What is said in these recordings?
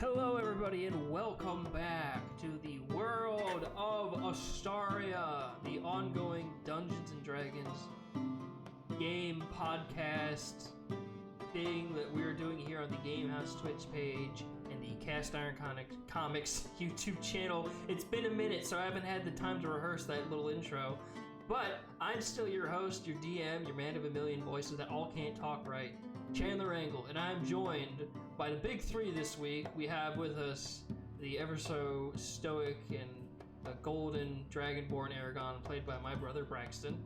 Hello everybody and welcome back to the World of Astaria, the ongoing Dungeons & Dragons game podcast thing that we're doing here on the Gamehouse Twitch page and the Cast Iron Comics YouTube channel. It's been a minute, so I haven't had the time to rehearse that little intro, but I'm still your host, your DM, your man of a million voices that all can't talk right, Chandler Angle, and I'm joined by the big three this week. We have with us the ever so stoic and golden dragonborn Aragon, played by my brother Braxton.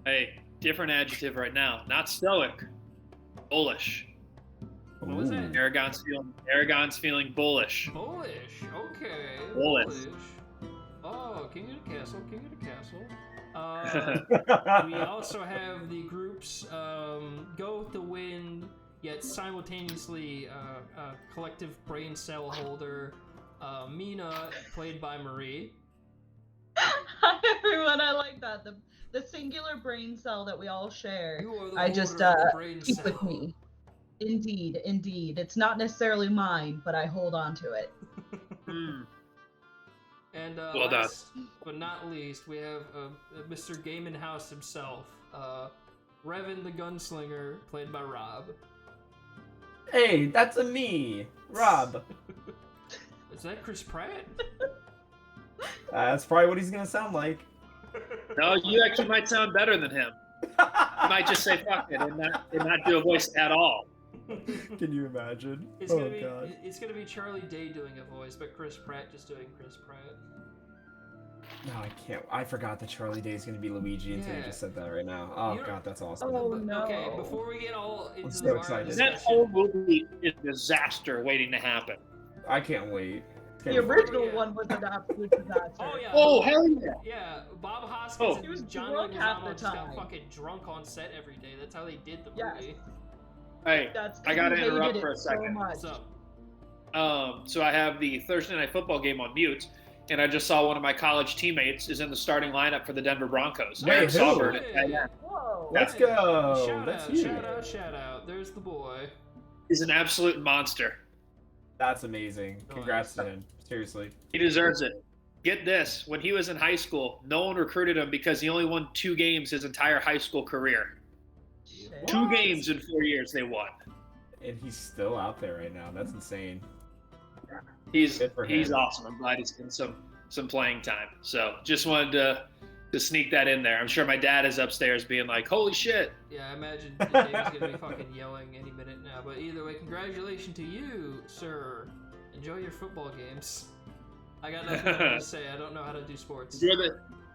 Hey, different adjective right now. Not stoic, bullish. What was that? Aragon's feeling bullish. Bullish, okay. Bullish. Oh, king of the castle, king of the castle. We also have the groups Go with the Wind, yet simultaneously collective brain cell holder, Mina, played by Marie. Hi everyone, I like that. The singular brain cell that we all share. I just keep with me. Indeed. It's not necessarily mine, but I hold on to it. And well done. last but not least, we have Mr. Gaiman House himself, Revan the Gunslinger, played by Rob. Hey, that's me, Rob. Is that Chris Pratt? That's probably what he's gonna sound like. No, you actually might sound better than him. You might just say fuck it and not do a voice at all. Can you imagine? It's gonna be Charlie Day doing a voice, but Chris Pratt just doing Chris Pratt. No, I can't. I forgot that Charlie Day is gonna be Luigi until you just said that right now. Oh god, that's awesome. Oh no. Okay, before we get all into so the excited. discussion, That whole movie is a disaster waiting to happen. I can't wait. The original one was an absolute disaster. Oh yeah. Oh hell yeah! Yeah, Bob Hoskins He was and John drunk half the Leguizamo just got time. fucking drunk on set every day. That's how they did the Yes. movie. Hey, That's I gotta they hated interrupt it for a second. So much. What's up? So I have the Thursday Night Football game on mute, and I just saw one of my college teammates is in the starting lineup for the Denver Broncos. Wait, Eric who? Saubert. Hey. Whoa. Let's Hey, go. Shout That's out, huge. shout out. There's the boy. He's an absolute monster. That's amazing. Congrats to him. Seriously. He deserves it. Get this, when he was in high school, no one recruited him because he only won 2 games his entire high school career. Shit. 2 games in 4 years they won. And he's still out there right now. That's insane. He's Good for him. awesome. I'm glad he's getting some playing time. So just wanted to sneak that in there. I'm sure my dad is upstairs being like, holy shit. Yeah, I imagine Dave's gonna be fucking yelling any minute now. But either way, congratulations to you, sir. Enjoy your football games. I got nothing to say. I don't know how to do sports.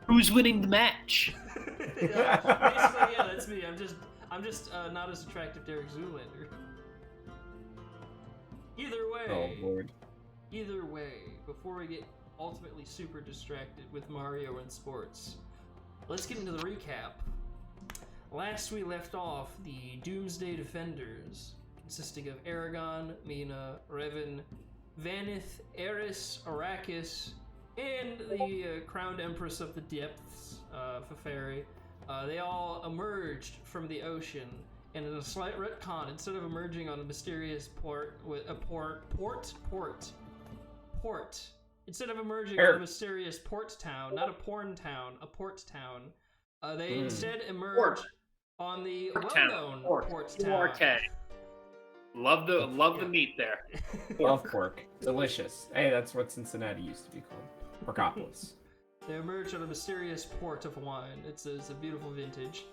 Who's winning the match? Yeah, basically, yeah, that's me. I'm just not as attractive Derek Zoolander. Either way, before we get ultimately super distracted with Mario and sports, let's get into the recap. Last we left off, the Doomsday Defenders, consisting of Aragon, Mina, Revan, Vanith, Eris, Arrakis, and the Crowned Empress of the Depths, Feferi, they all emerged from the ocean, and in a slight retcon, instead of emerging on a mysterious port, instead of emerging on a mysterious port town, not a porn town, a port town, they instead emerged on the well-known port town. Pork. Love the meat there. Love pork. Delicious. Hey, that's what Cincinnati used to be called. Porkopolis. They emerged on a mysterious port of wine. It's a beautiful vintage.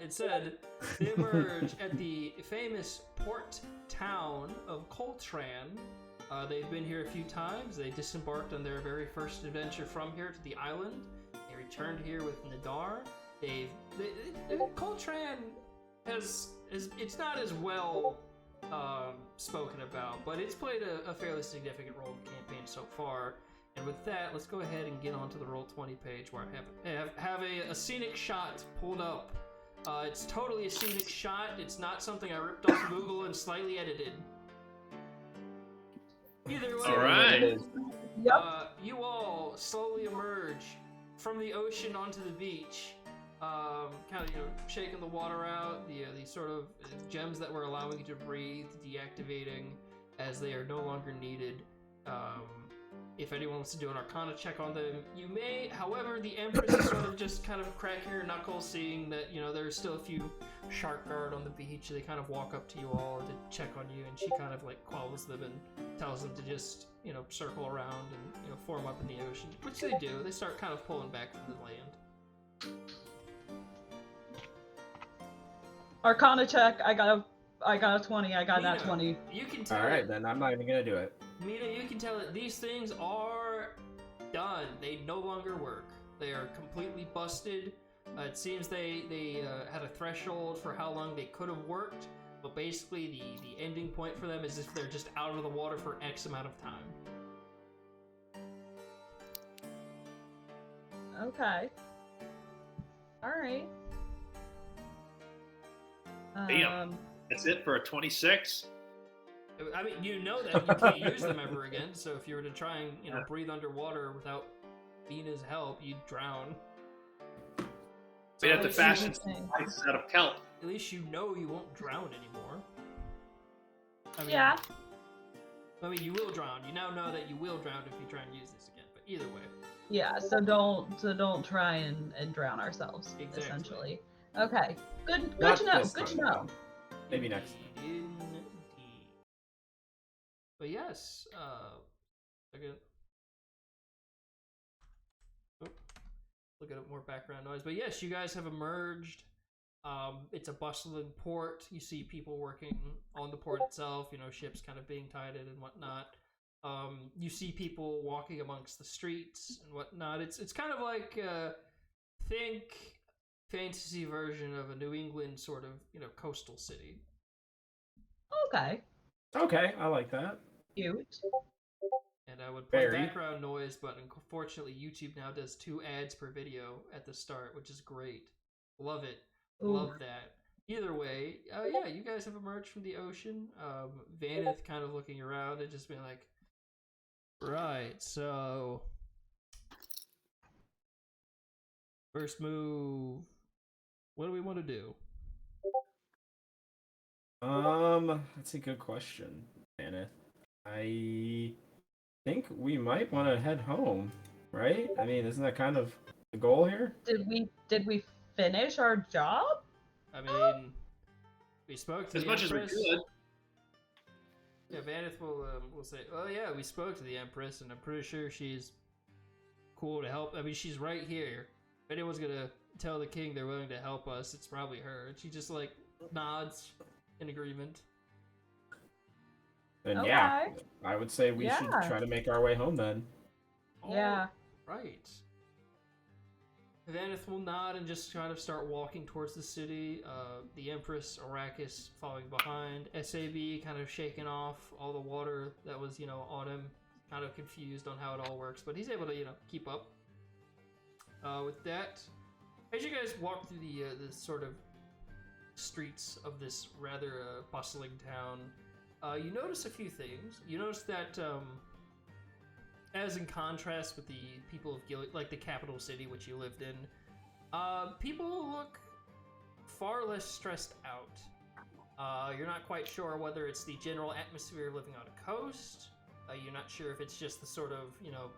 It said they emerge at the famous port town of Coltran. They've been here a few times. They disembarked on their very first adventure from here to the island. They returned here with Nadar. Coltran it's not as well spoken about, but it's played a fairly significant role in the campaign so far. And with that, let's go ahead and get onto the Roll20 page where I have a scenic shot pulled up. It's totally a scenic shot. It's not something I ripped off Google and slightly edited. Either way, All right. You all slowly emerge from the ocean onto the beach, kind of shaking the water out, the sort of gems that were allowing you to breathe, deactivating, as they are no longer needed. If anyone wants to do an Arcana check on them, you may. However, the Empress is sort of just kind of cracking her knuckles, seeing that, you know, there's still a few shark guard on the beach. They kind of walk up to you all to check on you, and she kind of like quells them and tells them to just, you know, circle around and, you know, form up in the ocean, which they do. They start kind of pulling back from the land. Arcana check. I got a 20. I got that 20. You can tell. All right, then I'm not even gonna do it. Mina, you can tell that these things are done. They no longer work. They are completely busted. It seems they had a threshold for how long they could have worked, but basically the ending point for them is if they're just out of the water for X amount of time. Okay. All right. Damn. That's it for a 26? I mean, you know that you can't use them ever again, so if you were to try and, you know, breathe underwater without Bina's help, you'd drown. We'd have to fashion some pieces out of kelp. At least you know you won't drown anymore. I mean, yeah. I mean, you will drown. You now know that you will drown if you try and use this again, but either way. Yeah, so don't try and drown ourselves, Exactly. essentially. Okay. Good Not to know. this Good to time, know. no. Maybe next. Indeed. But yes, again. Look at more background noise. But yes, you guys have emerged. It's a bustling port. You see people working on the port itself, you know, ships kind of being tided and whatnot. You see people walking amongst the streets and whatnot. It's kind of like, think fantasy version of a New England sort of, you know, coastal city. Okay. Okay, I like that. Cute. And I would play Very. background noise, but unfortunately YouTube now does 2 ads per video at the start, which is great. Love it. Ooh. Love that. Either way, yeah, you guys have emerged from the ocean. Vanith kind of looking around and just being like, right, so first move, what do we want to do? That's a good question, Anna. I think we might want to head home, right? I mean, isn't that kind of the goal here? Did we finish our job? I mean, we spoke to As the much as Empress. we could. Yeah, Vanith will say, oh yeah, we spoke to the Empress, and I'm pretty sure she's cool to help. I mean, she's right here. If anyone's gonna tell the king they're willing to help us, it's probably her. And she just, like, nods in agreement. Then Okay. yeah, I would say we should Yeah. try to make our way home then. Yeah. Right. Vanith will nod and just kind of start walking towards the city. The Empress, Arrakis, following behind. SAB kind of shaking off all the water that was, you know, on him. Kind of confused on how it all works, but he's able to, you know, keep up. With that, as you guys walk through the sort of streets of this rather bustling town, you notice a few things. You notice that, as in contrast with the people of Gily, like the capital city which you lived in, people look far less stressed out. You're not quite sure whether it's the general atmosphere of living on a coast. You're not sure if it's just the sort of, you know,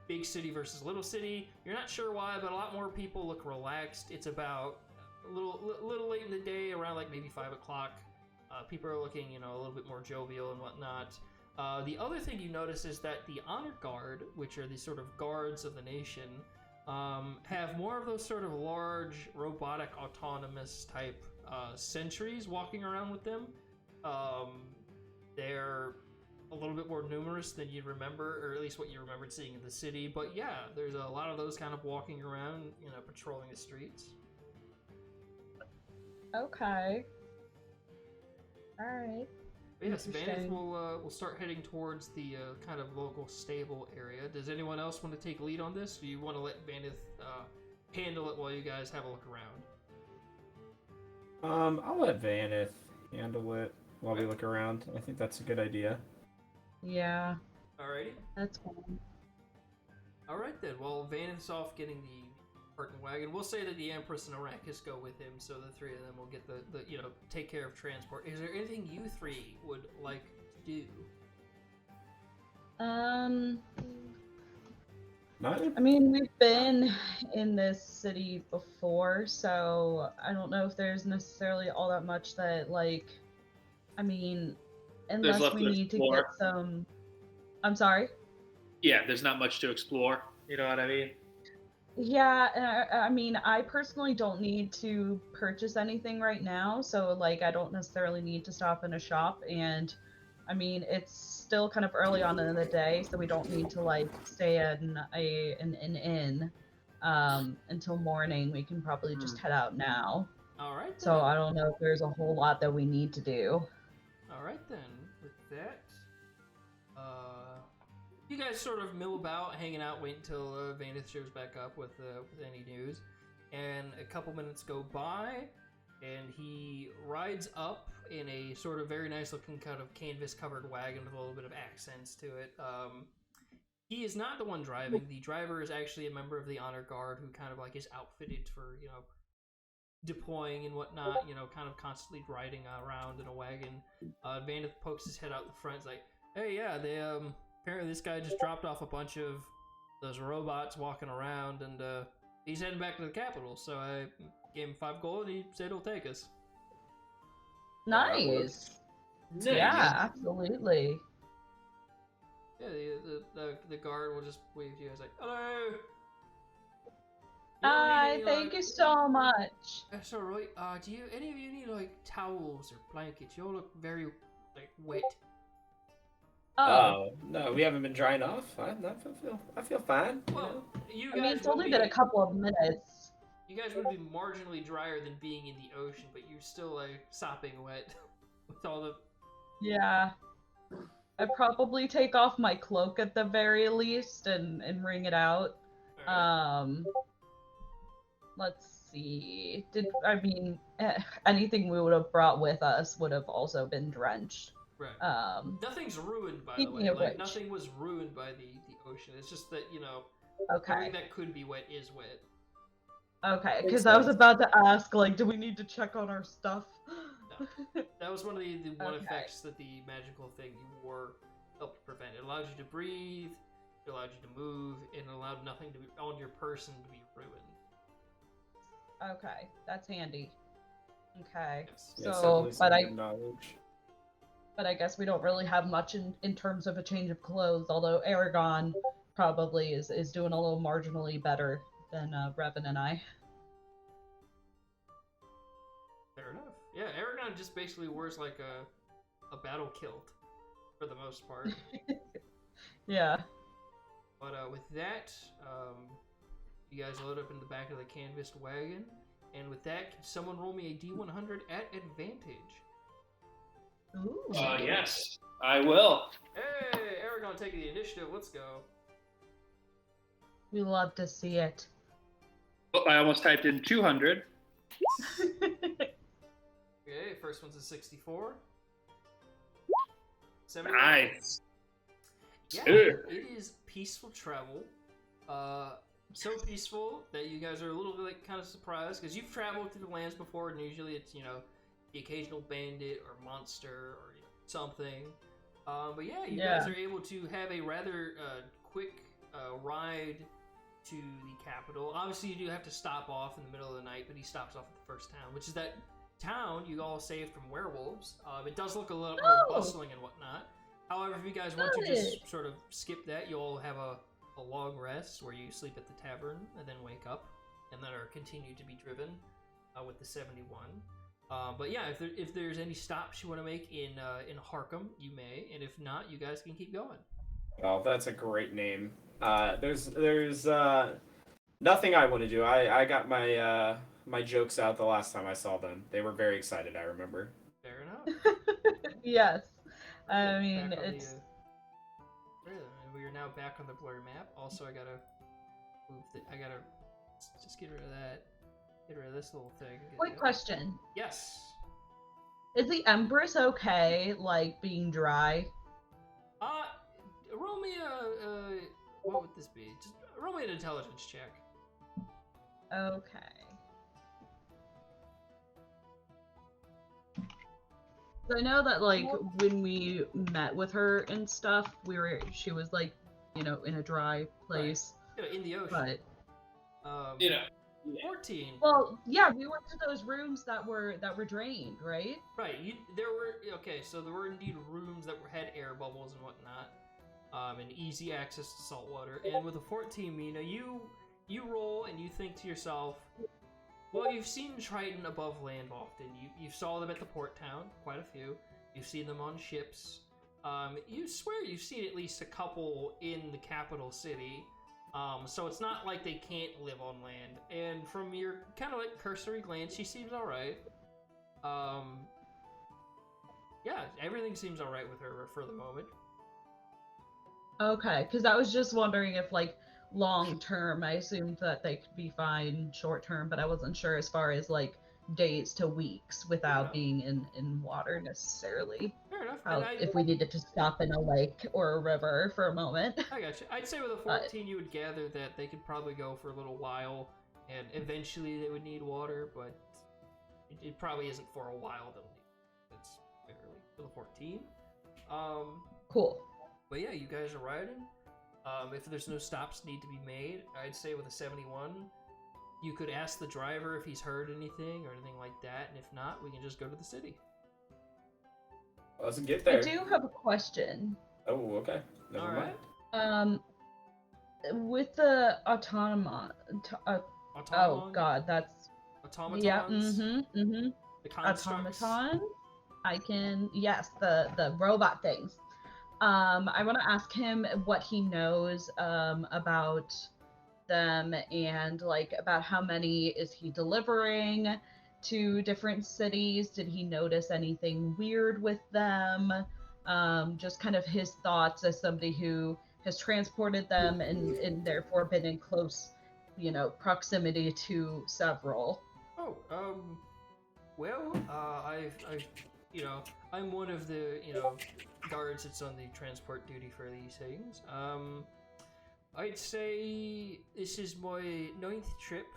big city versus little city. You're not sure why, but a lot more people look relaxed. It's about a little late in the day, around like maybe 5 o'clock. People are looking, you know, a little bit more jovial and whatnot. The other thing you notice is that the honor guard, which are the sort of guards of the nation, have more of those sort of large, robotic, autonomous type sentries walking around with them. They're a little bit more numerous than you remember, or at least what you remembered seeing in the city. But yeah, there's a lot of those kind of walking around, you know, patrolling the streets. Okay. All right. But yes, Vanith Interesting. will start heading towards the kind of local stable area. Does anyone else want to take lead on this? Do you want to let Vanith handle it while you guys have a look around? I'll let Vanith handle it while we look around. I think that's a good idea. Yeah. Alrighty. That's fine. Alright then, well, Vanith's off getting the cart and wagon. We'll say that the Empress and Arrakis go with him, so the 3 of them will get the you know, take care of transport. Is there anything you 3 would like do? Neither. I mean, we've been in this city before, so I don't know if there's necessarily all that much that, like, I mean, There's unless left we to need to explore. get some. I'm sorry? Yeah, there's not much to explore. You know what I mean? Yeah, and I mean, I personally don't need to purchase anything right now, so like I don't necessarily need to stop in a shop, and I mean, it's still kind of early on in the day, so we don't need to like stay in an inn until morning. We can probably just head out now. All right then. So I don't know if there's a whole lot that we need to do. All right then. With that, you guys sort of mill about, hanging out, wait until Vanith shows back up with any news. And a couple minutes go by, and he rides up in a sort of very nice looking kind of canvas covered wagon with a little bit of accents to it. He is not the one driving. The driver is actually a member of the honor guard who kind of like is outfitted for, you know, deploying and whatnot, you know, kind of constantly riding around in a wagon. Vanith pokes his head out the front. It's like, hey, yeah, they apparently this guy just dropped off a bunch of those robots walking around, and he's heading back to the capital. So I gave him 5 gold, and he said he'll take us. Nice. Yeah, absolutely. Yeah, the guard will just wave to you guys like, hello. Hi, thank you so much. That's all right. Do you any of you need like towels or blankets? You all look very like wet. Oh, No, we haven't been drying off. I feel fine. Well, you I guys mean, it's would only be, been a couple of minutes. You guys would be marginally drier than being in the ocean, but you're still like sopping wet with all the. Yeah. I'd probably take off my cloak at the very least and wring it out. Let's see. Anything we would have brought with us would have also been drenched. Right. Nothing's ruined, by the way. Like, nothing was ruined by the ocean. It's just that, you know, everything that could be wet is wet. Okay, because I was about to ask, like, do we need to check on our stuff? No. That was one of the one effects that the magical thing you wore helped prevent. It allowed you to breathe, it allowed you to move, and it allowed nothing to be on your person to be ruined. Okay, that's handy. Okay, yes. So, but I guess we don't really have much in terms of a change of clothes, although Aragon probably is doing a little marginally better than Revan and I. Fair enough. Yeah, Aragon just basically wears like a battle kilt for the most part. Yeah. But with that, you guys load up in the back of the canvassed wagon, and with that, can someone roll me a D100 at advantage? Ooh. Yes, I will. Hey, Aragon taking the initiative. Let's go. We love to see it. Oh, I almost typed in 200. Okay, first one's a 64. 71. Nice. Yeah, it is peaceful travel. So peaceful that you guys are a little like kind of surprised because you've traveled through the lands before, and usually it's, you know, the occasional bandit or monster or something. But yeah, you guys are able to have a rather quick ride to the capital. Obviously, you do have to stop off in the middle of the night, but he stops off at the first town, which is that town you all saved from werewolves. It does look a little more bustling and whatnot. However, if you guys want to just sort of skip that, you'll have a long rest where you sleep at the tavern and then wake up, and then are continued to be driven with the 71. But yeah, if there's any stops you want to make in Harkham, you may, and if not, you guys can keep going. Oh, that's a great name. There's nothing I want to do. I got my my jokes out the last time I saw them. They were very excited, I remember. Fair enough. Yes. I mean, it's... We are now back on the blur map. Also, I gotta move I gotta just get rid of that. Get rid of this little thing. Quick question. Yes. Is the Empress okay, like, being dry? Roll me a what would this be? Just roll me an intelligence check. Okay. I know that like when we met with her and stuff, she was like, in a dry place. Right. In the ocean. But Yeah. 14. Well, yeah, we went to those rooms that were drained, right? Right. So there were indeed rooms that had air bubbles and whatnot, and easy access to salt water. And with a 14, Mina, you roll and you think to yourself, well, you've seen Triton above land often. You saw them at the port town, quite a few. You've seen them on ships. You swear you've seen at least a couple in the capital city. So it's not like they can't live on land. And from your kind of like cursory glance, she seems alright. Yeah, everything seems alright with her for the moment. Okay, because I was just wondering if like long term, I assumed that they could be fine short term, but I wasn't sure as far as like days to weeks without being in water necessarily. Fair enough. If we needed to stop in a lake or a river for a moment. I gotcha. I'd say with a 14, you would gather that they could probably go for a little while, and eventually they would need water, but it probably isn't for a while they'll need. It's barely for the 14. Cool. But yeah, you guys are riding. If there's no stops need to be made, I'd say with a 71, you could ask the driver if he's heard anything or anything like that, and if not, we can just go to the city. Let's get there. I do have a question. Oh, okay. Never mind. With the autonomon. Oh God, that's automatons. Yeah. The automaton. The robot things. I want to ask him what he knows about them and like about how many is he delivering to different cities. Did he notice anything weird with them? Just kind of his thoughts as somebody who has transported them and therefore been in close, proximity to several. I'm one of the, guards that's on the transport duty for these things. I'd say this is my 9th trip,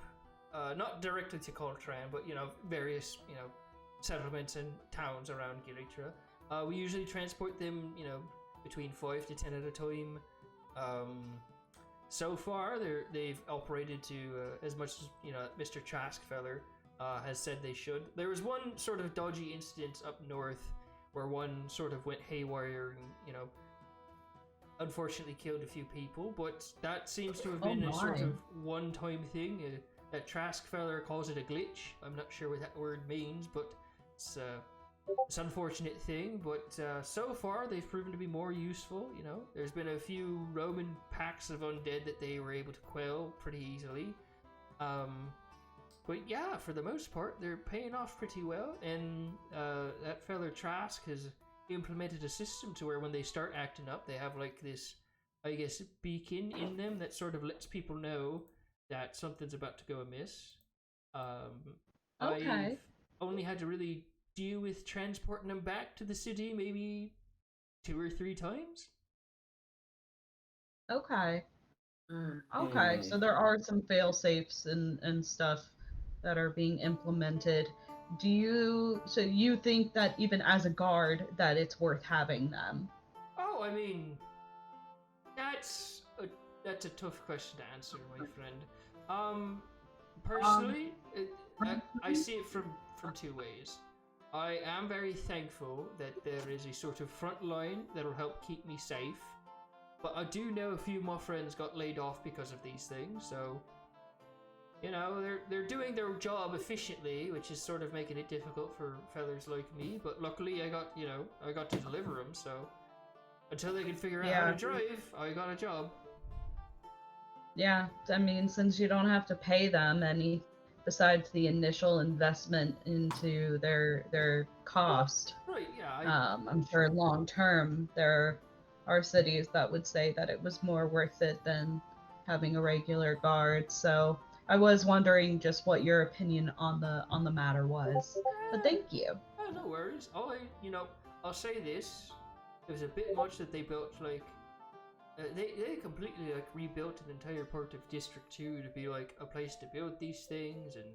not directly to Gily-tra, but, various, settlements and towns around Gily-tra. We usually transport them, between 5 to 10 at a time. So far, they've operated to as much as, Mr. Traskfeller has said they should. There was one sort of dodgy incident up north where one sort of went haywire and, unfortunately killed a few people, but that seems to have been a sort of one-time thing. That Traskfeller calls it a glitch. I'm not sure what that word means, but it's an unfortunate thing. But so far, they've proven to be more useful, There's been a few Roman packs of undead that they were able to quell pretty easily. But yeah, for the most part, they're paying off pretty well, and that fella Trask has implemented a system to where when they start acting up, they have like this, I guess, beacon in them that sort of lets people know that something's about to go amiss. I've only had to really deal with transporting them back to the city maybe 2 or 3 times. Okay, so there are some fail-safes and stuff that are being implemented. So you think that even as a guard that it's worth having them? Oh, I mean, that's a tough question to answer, my friend. Personally, I see it from 2 ways. I am very thankful that there is a sort of front line that will help keep me safe, but I do know a few of my friends got laid off because of these things, so they're doing their job efficiently, which is sort of making it difficult for fellas like me. But luckily, I got to deliver them. So until they can figure out how to drive, I got a job. Yeah, I mean, since you don't have to pay them any besides the initial investment into their cost. Right. Yeah. I'm sure long term there are cities that would say that it was more worth it than having a regular guard. So I was wondering just what your opinion on the matter was. But thank you. Oh, no worries. I'll say this: it was a bit much that they built. Like, they completely rebuilt an entire part of District 2 to be like a place to build these things, and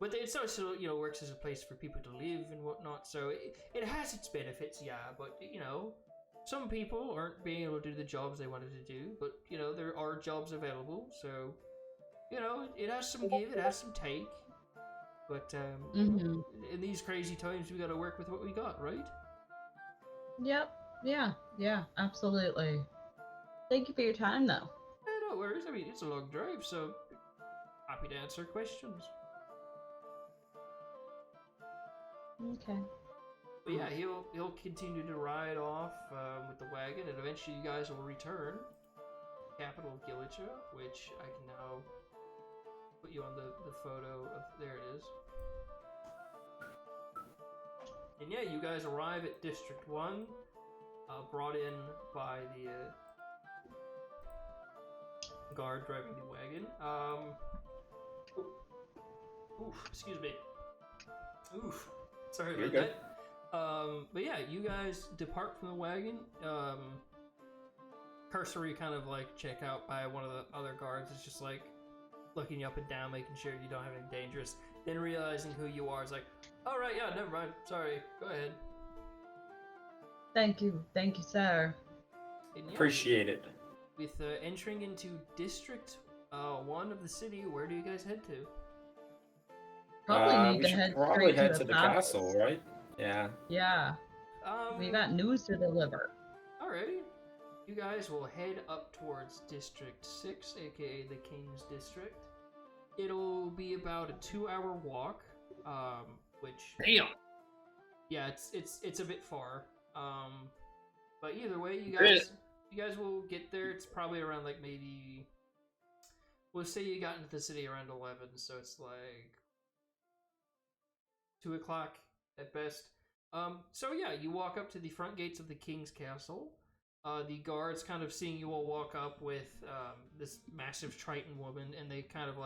But it's also, works as a place for people to live and whatnot, so it has its benefits, yeah, but, some people aren't being able to do the jobs they wanted to do, but, there are jobs available, so, it has some give, it has some take, but, Mm-hmm. in these crazy times, we gotta work with what we got, right? Yep. Yeah, absolutely. Thank you for your time, though. Yeah, no worries, I mean, it's a long drive, so happy to answer questions. Okay. But yeah, he'll continue to ride off with the wagon, and eventually you guys will return to the capital of Gily-tra, which I can now put you on the photo of. There it is. And yeah, you guys arrive at District 1, brought in by the guard driving the wagon. Oof, excuse me. Oof, sorry about that. But yeah, you guys depart from the wagon. Cursory kind of like check out by one of the other guards. It's just like looking you up and down, making sure you don't have anything dangerous. Then realizing who you are is like, all right, yeah, never mind. Sorry, go ahead. Thank you, sir. And yeah, Appreciate it. With entering into District 1 of the city, where do you guys head to? Probably need We to should head probably straight head to to the the castle, right? Yeah. Yeah, we got news to deliver. Alrighty. You guys will head up towards District 6, aka the King's District. It'll be about a 2-hour walk, which... Damn. Yeah, it's a bit far. But either way, you guys will get there. It's probably around like maybe... We'll say you got into the city around 11, so it's like 2 o'clock at best. So yeah, you walk up to the front gates of the King's Castle. The guards kind of seeing you all walk up with this massive Triton woman, and they kind of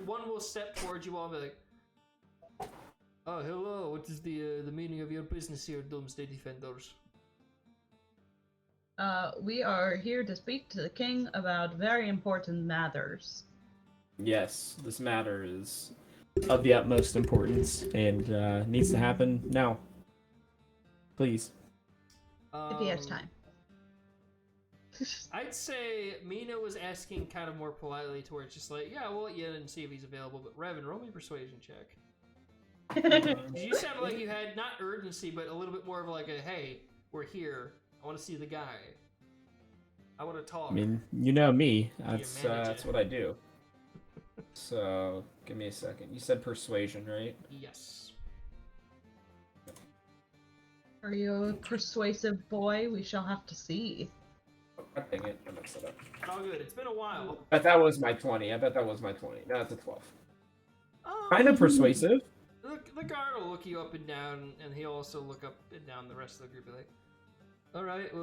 one will step towards you all and be like, "Oh, hello, what is the meaning of your business here, Doomsday Defenders?" We are here to speak to the king about very important matters. Yes, this matter is of the utmost importance and needs to happen now. Please. If he has time. I'd say Mina was asking kind of more politely towards just like, yeah, we'll let you in and see if he's available, but Revan, roll me a persuasion check. You sounded like you had not urgency, but a little bit more of like a, hey, we're here. I want to see the guy. I want to talk. I mean, you know me. That's what I do. So, give me a second. You said persuasion, right? Yes. Are you a persuasive boy? We shall have to see. Oh, dang it. I messed it up. All good. It's been a while. But that was my 20. I bet that was my 20. No, that's a 12. Kind of persuasive. The guard will look you up and down, and he'll also look up and down the rest of the group and be like, alright,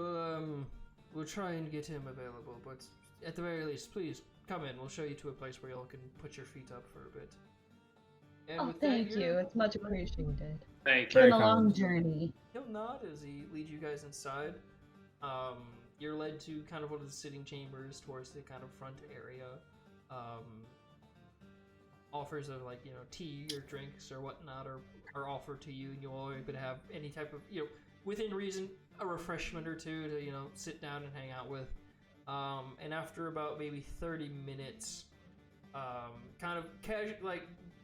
we'll try and get him available, but at the very least, please, come in. We'll show you to a place where y'all can put your feet up for a bit. And thank you. It's much appreciated. Thank It's you. been a long journey. He'll nod as he leads you guys inside. You're led to kind of one of the sitting chambers towards the kind of front area. Offers of like, tea or drinks or whatnot are offered to you, and you'll always be able to have any type of, within reason, a refreshment or two to, sit down and hang out with. And after about maybe 30 minutes, kind of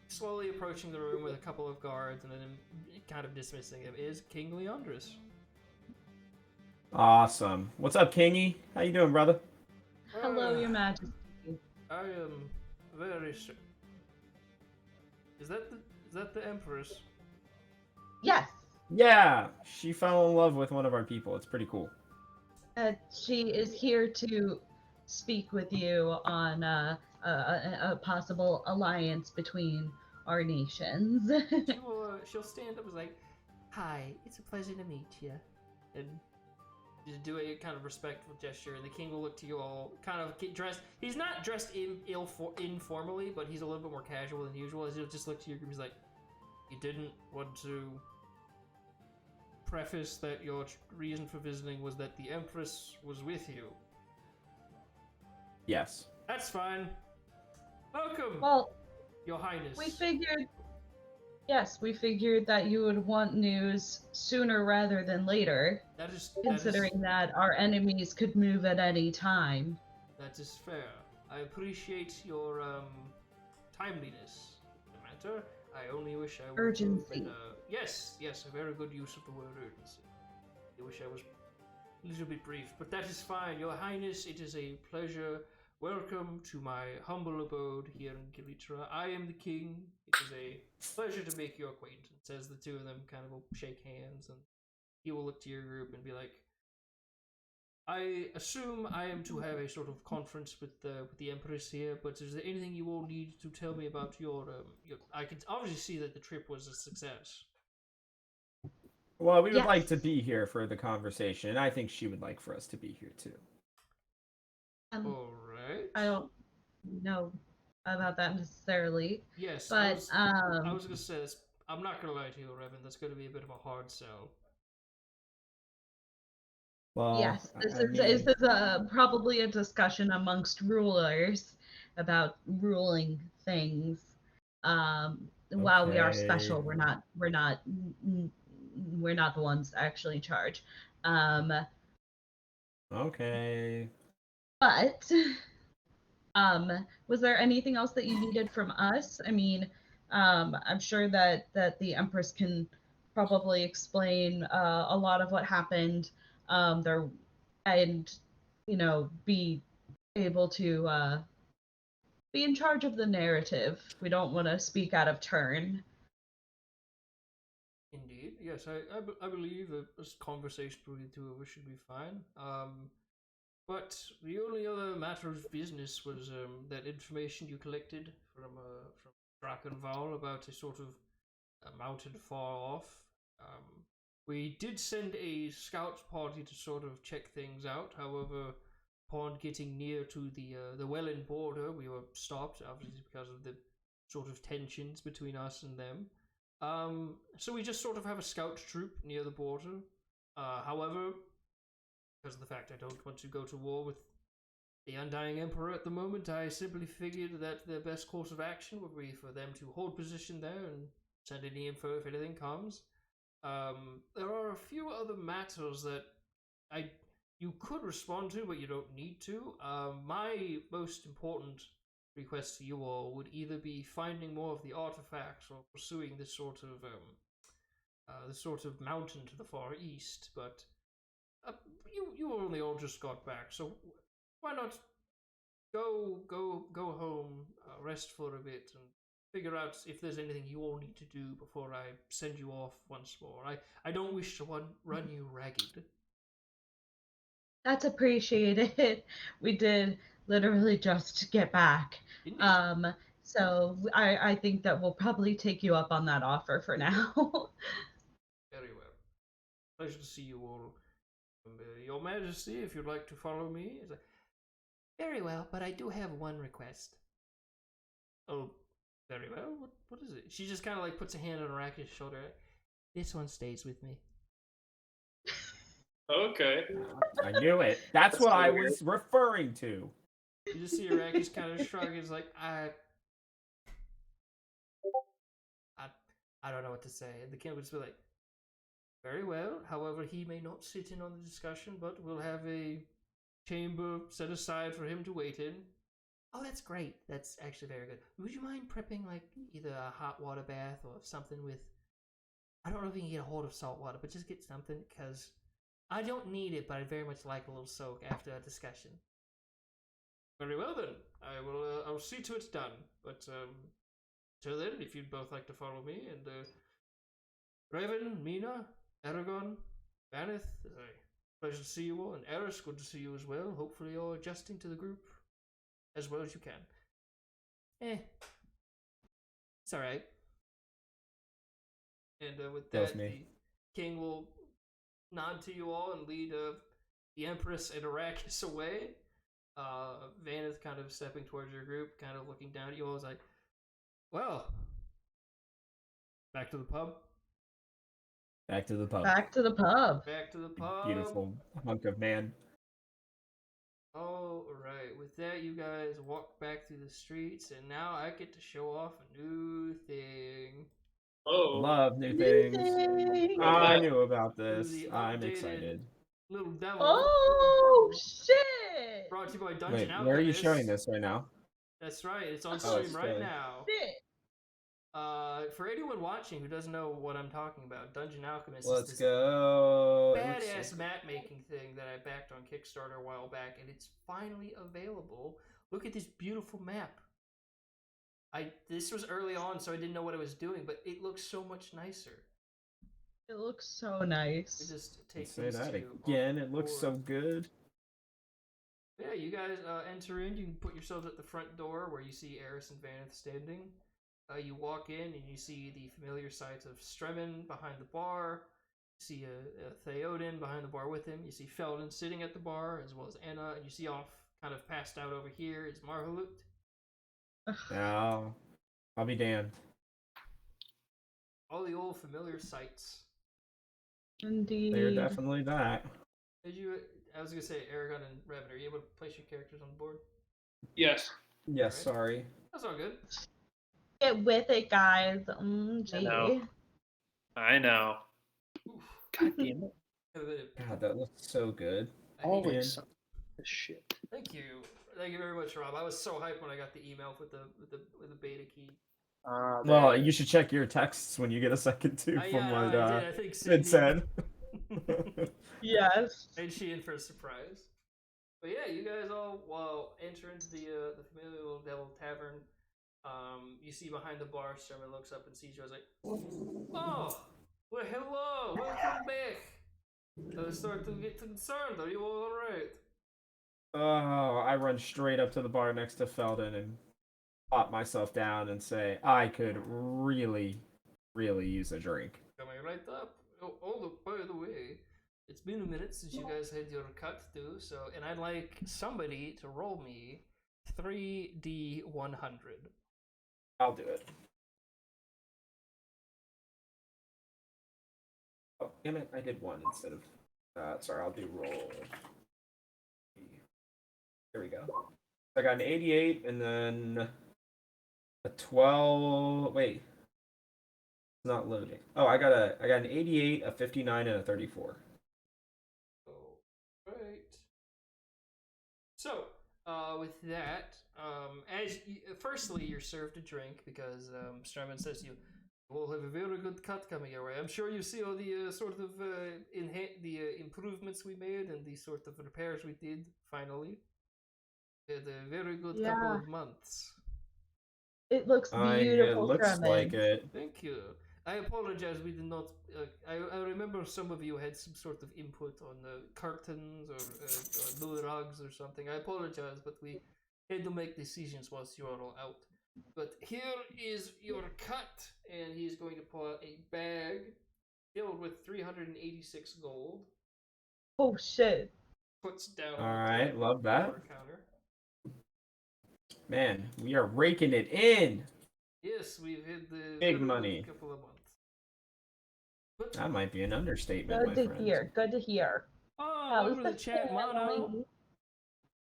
slowly approaching the room with a couple of guards and then kind of dismissing him is King Leandris. Awesome. What's up, Kingy? How you doing, brother? Hello, Your Majesty. I am very sick. Is that the Empress? Yes. Yeah, she fell in love with one of our people. It's pretty cool. She is here to speak with you on a possible alliance between our nations. She'll stand up and like, "Hi, it's a pleasure to meet you," and just do a kind of respectful gesture. And the king will look to you all, kind of get dressed. He's not dressed informally, but he's a little bit more casual than usual. As he'll just look to your group, he's like, "You didn't want to preface that your reason for visiting was that the Empress was with you?" Yes. That's fine. Welcome. Well, Your Highness. We figured that you would want news sooner rather than later, considering that our enemies could move at any time. That is fair. I appreciate your timeliness in the matter. I only wish I would Urgency. have been, yes, a very good use of the word urgency. I wish I was a little bit brief, but that is fine. Your Highness, it is a pleasure. Welcome to my humble abode here in Gily-tra. I am the king. It is a pleasure to make your acquaintance. As the two of them kind of will shake hands, and he will look to your group and be like, I assume I am to have a sort of conference with the Empress here, but is there anything you all need to tell me about your I can obviously see that the trip was a success. Well, we would like to be here for the conversation, and I think she would like for us to be here too. All right. I don't know about that necessarily. Yes, but I was gonna say this. I'm not gonna lie to you, Revan. That's gonna be a bit of a hard sell. Well, yes, this is probably a discussion amongst rulers about ruling things. While we are special, we're not the ones actually in charge. Okay. But was there anything else that you needed from us? I mean, I'm sure that the Empress can probably explain a lot of what happened there, and be able to be in charge of the narrative. We don't want to speak out of turn. Indeed, yes, I believe a conversation between the two of us should be fine. But the only other matter of business was that information you collected from Drakenval about a sort of a mountain far off. We did send a scout party to sort of check things out. However, upon getting near to the Welland border, we were stopped, obviously because of the sort of tensions between us and them. So we just sort of have a scout troop near the border. However, because of the fact I don't want to go to war with the Undying Emperor at the moment, I simply figured that the best course of action would be for them to hold position there and send any info if anything comes. There are a few other matters that you could respond to, but you don't need to. My most important request to you all would either be finding more of the artifacts or pursuing this sort of mountain to the far east. But you only all just got back, so why not go home, rest for a bit, and figure out if there's anything you all need to do before I send you off once more. I don't wish to run you ragged. That's appreciated. We did literally just get back. So I think that we'll probably take you up on that offer for now. Very well. Pleasure to see you all. Your Majesty, if you'd like to follow me. Very well, but I do have one request. Oh, very well. What is it? She just kind of like puts a hand on Araki's shoulder. This one stays with me. Okay. I knew it. That's what I was referring to. You just see Araki's kind of shrug. He's like, I don't know what to say. And the king would just be like, very well. However, he may not sit in on the discussion, but we'll have a chamber set aside for him to wait in. Oh, that's great. That's actually very good. Would you mind prepping like either a hot water bath or something with... I don't know if you can get a hold of salt water, but just get something, because I don't need it, but I'd very much like a little soak after a discussion. Very well then. I'll see to it's done. But till then, if you'd both like to follow me, and Raven, Mina, Aragon, Vanith, pleasure to see you all, and Eris, good to see you as well. Hopefully you're adjusting to the group as well as you can. It's alright. And with that, the king will nod to you all and lead the Empress and Arrakis away. Vanith kind of stepping towards your group, kind of looking down at you all, is like, well, back to the pub. Back to the pub. Back to the pub. Back to the pub. Beautiful hunk of man. All right. With that, you guys walk back through the streets, and now I get to show off a new thing. Oh, Love new New things. thing. I knew about Through this. the I'm updated excited. Little Devil. Oh shit! Brought to you by Dungeon Wait, Alchemist. where are you showing this right now? That's right. It's on Oh, stream it's right good. now. Shit. For anyone watching who doesn't know what I'm talking about, Dungeon Alchemist Let's is this go. It looks badass so map making thing that I backed on Kickstarter a while back, and it's finally available. Look at this beautiful map. This was early on, so I didn't know what I was doing, but it looks so much nicer. It looks so We nice. just good. take Say these that two again. off It the looks board. so good. Yeah, you guys enter in. You can put yourselves at the front door where you see Eris and Vanith standing. You walk in and you see the familiar sights of Stremen behind the bar. You see a Theoden behind the bar with him. You see Felden sitting at the bar, as well as Anna. And you see off, kind of passed out over here, is Marhalut. Now, I'll be damned. All the old familiar sights. Indeed. They're definitely that. I was going to say, Aragon and Revan, are you able to place your characters on the board? yes. Yes, Alright. sorry. That's all good. Get with it, guys. I know. I know. Oof. God damn it. God, that looks so good. I hate Always it. some shit. Thank you. Thank you very much, Rob. I was so hyped when I got the email with the beta key. Well, you should check your texts when you get a second too, from what I did. I think Sid said. Yes. And she in for a surprise. But yeah, you guys all enter into the familiar Little Devil Tavern. You see behind the bar, Sherman looks up and sees you. I was like, "Oh, well, hello, welcome back." I start to get concerned. Are you all right? Oh, I run straight up to the bar next to Felden and pop myself down and say, I could really, really use a drink. Coming right up. Oh, look, by the way, it's been a minute since you guys had your cut too. So, and I'd like somebody to roll me 3D100. I'll do it. Oh, damn it, I did one instead of... sorry, I'll do roll. Here we go. I got an 88 and then a 12... Wait. It's not loading. Oh, I got an 88, a 59, and a 34. Right. So, with that, firstly, you're served a drink because Strowman says you will have a very good cut coming your way. I'm sure you see all the sort of improvements we made and the sort of repairs we did. Finally, we had a very good couple of months. It looks beautiful. It looks like it. Thank you. I apologize. We did not. I remember some of you had some sort of input on the curtains or new rugs or something. I apologize, but we had to make decisions whilst you are all out. But here is your cut, and he's going to pull out a bag filled with 386 gold. Oh shit! Puts down. All right, love that. Counter. Man, we are raking it in. Yes, we've hit the big money. Couple of months. But, that might be an understatement, Good to hear. Good to hear. Oh, How's the chat, Mono?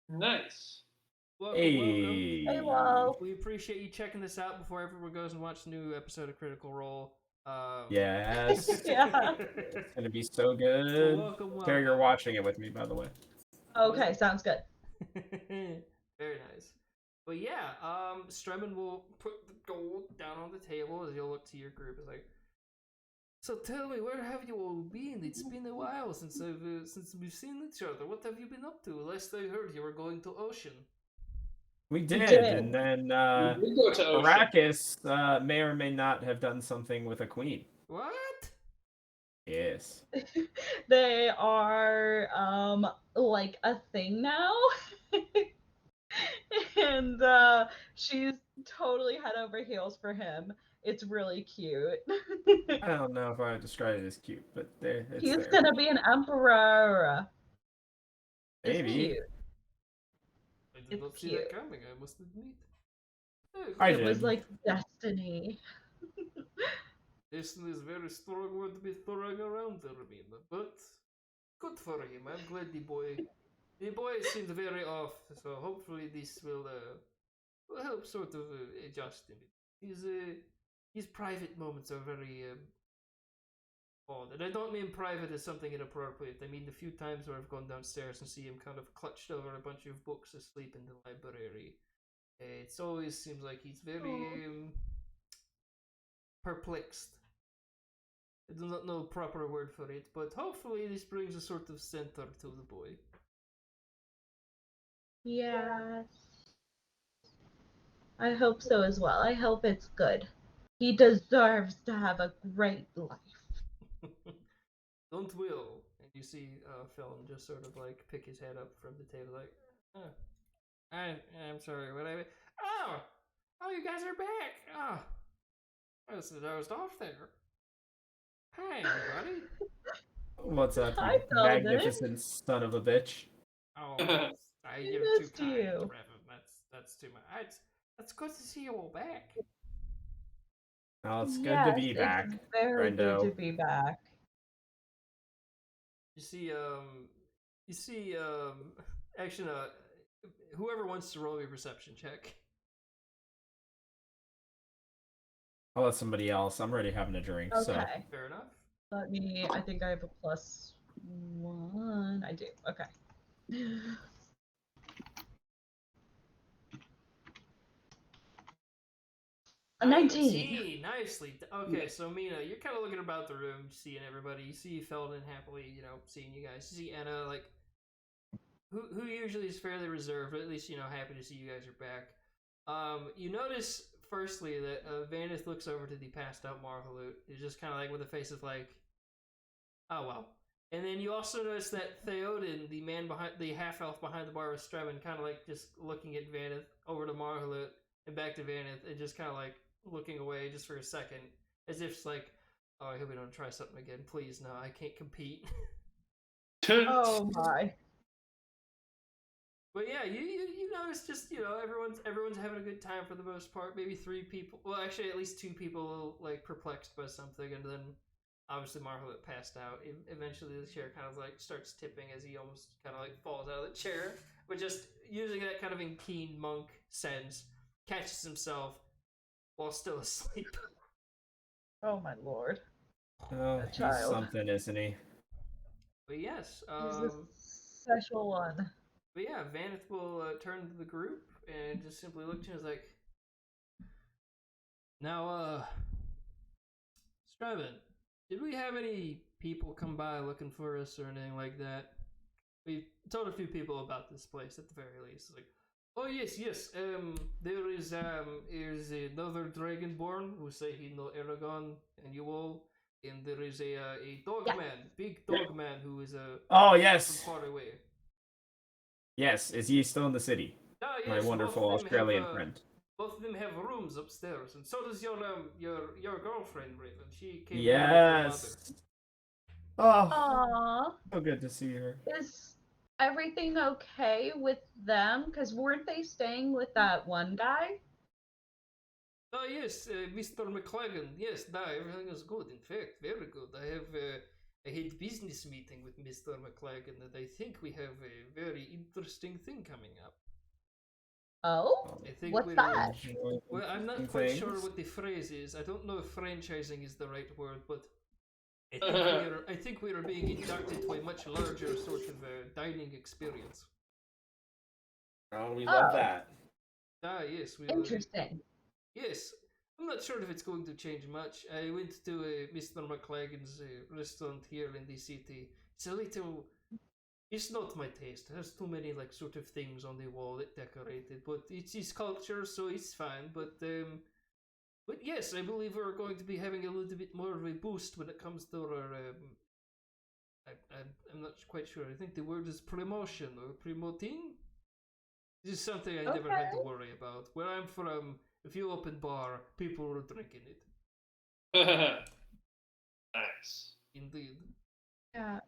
Nice. Welcome, hey. Hey, well. We appreciate you checking this out before everyone goes and watches a new episode of Critical Role. Yes. Yeah. It's gonna be so good. Welcome. Terry, you're watching it with me, by the way. Okay, sounds good. Very nice. But yeah, Stremen will put the gold down on the table as you'll look to your group. It's like, so tell me, where have you all been? It's been a while since we've seen each other. What have you been up to? Last I heard, you were going to Ocean. We did, and then We go to Ocean. Arrakis may or may not have done something with a queen. What? Yes. They are like a thing now. And she's totally head over heels for him. It's really cute. I don't know if I would describe it as cute, but He's gonna be an emperor. Maybe. It's cute. I did not see that coming, I must admit. It was like destiny. Destiny is a very strong word to be throwing around there, Amina, but good for him. I'm glad the boy The boy seemed very off, so hopefully this will help sort of adjust him. His private moments are very odd, and I don't mean private as something inappropriate. I mean the few times where I've gone downstairs and see him kind of clutched over a bunch of books asleep in the library. It always seems like he's very perplexed. I do not know the proper word for it, but hopefully this brings a sort of center to the boy. Yes. I hope so as well. I hope it's good. He deserves to have a great life. Don't will. And you see Felon just sort of like pick his head up from the table, like, I'm sorry, what oh, you guys are back. Oh, I was dozed off there. Hi, everybody. What's up, Hi, you Felden. magnificent son of a bitch? Oh, He you're too missed kind, you. Revan. That's too much. It's good to see you all back. Oh, it's good Yes, to be back, it's very good to friendo. be back. You see, actually, whoever wants to roll a perception check. Oh, I'll let somebody else. I'm already having a drink, so. okay. Fair enough. I think I have a +1. I do. Okay. A 19. Nicely. Okay, so Mina, you're kind of looking about the room, seeing everybody. You see Felden happily, seeing you guys. You see Anna, like, who usually is fairly reserved, but at least, happy to see you guys are back. You notice, firstly, that Vanith looks over to the passed out Marhalut. He's just kind of like with a face of like, oh well. And then you also notice that Theoden, the half elf behind the bar with Strevin, kind of like just looking at Vanith over to Marhalut and back to Vanith, and just kind of like looking away just for a second, as if it's like, oh, I hope we don't try something again. Please, no, I can't compete. Oh my. But yeah, you notice just everyone's having a good time for the most part. Maybe 3 people. Well, actually, at least 2 people like perplexed by something, and then obviously Marhalut passed out. Eventually, the chair kind of like starts tipping as he almost kind of like falls out of the chair. But just using that kind of in keen monk sense, catches himself while still asleep. Oh my lord. Oh, That he's child. something, isn't he? But yes, He's the special one. But yeah, Vanith will turn to the group and just simply look to him and is like, now, Strevin, did we have any people come by looking for us or anything like that? We told a few people about this place at the very least. It's like, oh yes, there is another dragonborn who say he know Aragon and you all, and there is a dogman, big dogman who is Oh, yes. from far away. Yes, is he still in the city? Ah, yes, My wonderful Australian friend. Both of them have rooms upstairs, and so does your girlfriend, Raven. She came Yes. Oh, Aww. so good to see her. Is everything okay with them? Because weren't they staying with that one guy? Oh yes, Mr. McLagan. Yes, everything is good. In fact, very good. I had business meeting with Mr. McLagan, and I think we have a very interesting thing coming up. Oh? I think What's that? Well, I'm not quite sure what the phrase is. I don't know if franchising is the right word, but I think we are being inducted to a much larger sort of dining experience. Oh, we love that. Ah, yes. Interesting. Yes. I'm not sure if it's going to change much. I went to Mr. McLagan's restaurant here in the city. It's not my taste. It has too many like sort of things on the wall that decorated, but it's his culture, so it's fine. But yes, I believe we're going to be having a little bit more of a boost when it comes to our. I'm not quite sure. I think the word is promotion or promoting. This is something I never had to worry about. Where I'm from, if you open bar, people are drinking it. Nice. Indeed. Yeah.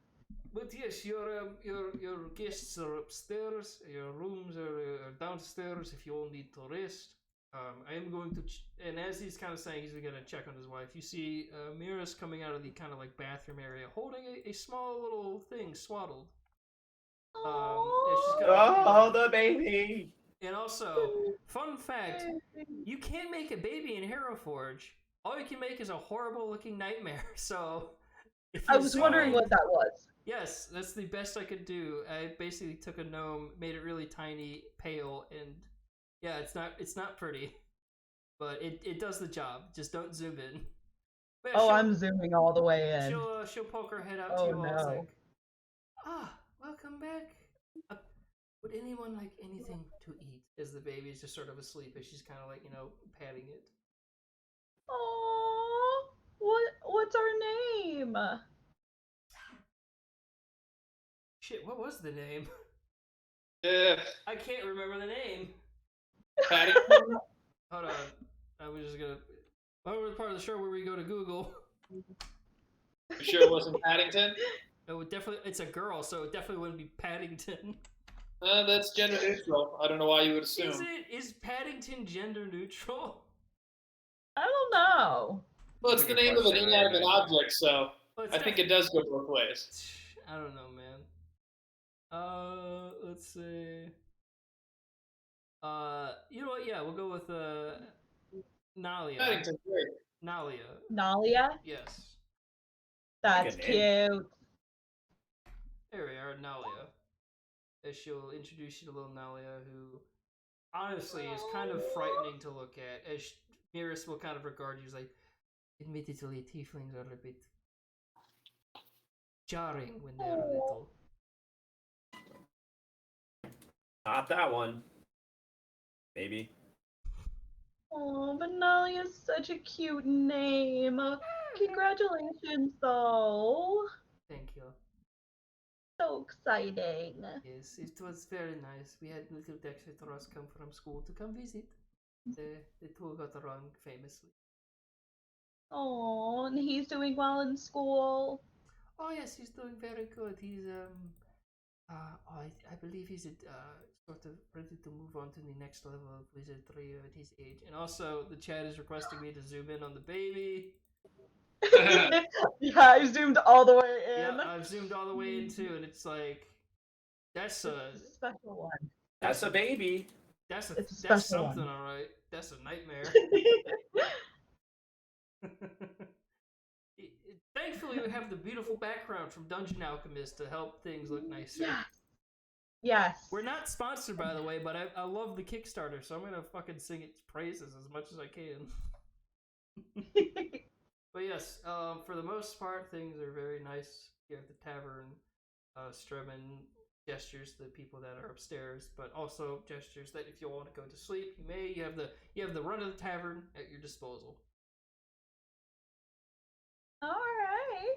But yes, your guests are upstairs. Your rooms are downstairs. If you all need to rest, I am going to. And as he's kind of saying, he's going to check on his wife. You see, Mira's coming out of the kind of like bathroom area, holding a small little thing swaddled. She's got Oh, the baby! and also, fun fact, you can't make a baby in Hero Forge. All you can make is a horrible looking nightmare. So, if I you was see wondering what that was. yes, that's the best I could do. I basically took a gnome, made it really tiny, pale, and yeah, it's not pretty, but it does the job. Just don't zoom in. But yeah, Oh, I'm zooming all the way in. she'll poke her head out to Oh, you all. It's no. like, welcome back. Would anyone like anything to eat? As the baby's just sort of asleep, as she's kind of like patting it. Oh, what's our name? Shit, what was the name? Yeah. I can't remember the name. Paddington? Hold on, I was just gonna. What was the part of the show where we go to Google? You sure it wasn't Paddington? It would definitely. It's a girl, so it definitely wouldn't be Paddington. That's gender neutral. I don't know why you would assume. Is Paddington gender neutral? I don't know. Well, it's the name of an inanimate object, so Well, I think it does go both ways. I don't know, man. Let's see. You know what? Yeah, we'll go with Nalia. Paddington's great. Nalia. Nalia? Yes. That's Good cute. name. There we are, Nalia. As she'll introduce you to little Nalia, who honestly is kind of frightening to look at. As Mirus will kind of regard you as like, admittedly, tieflings are a bit jarring when they're little. Not that one. Maybe. Oh, but Nalia's such a cute name. Congratulations, though. Thank you. So exciting. Yes, it was very nice. We had little Dextros come from school to come visit. The two got along famously. Oh, and he's doing well in school. Oh yes, he's doing very good. He's I believe he's sort of ready to move on to the next level of wizardry at his age. And also, the chat is requesting me to zoom in on the baby. Yeah, I zoomed all the way in. Yeah, I've zoomed all the way in too, and it's like that's a special one. That's a baby. That's special something, one. all right. That's a nightmare. Thankfully, we have the beautiful background from Dungeon Alchemist to help things look nicer. Yes. Yes. We're not sponsored, by the way, but I love the Kickstarter, so I'm gonna fucking sing its praises as much as I can. But yes, for the most part, things are very nice here at the tavern. Strowman gestures to the people that are upstairs, but also gestures that if you want to go to sleep, you may. You have the run of the tavern at your disposal. All right.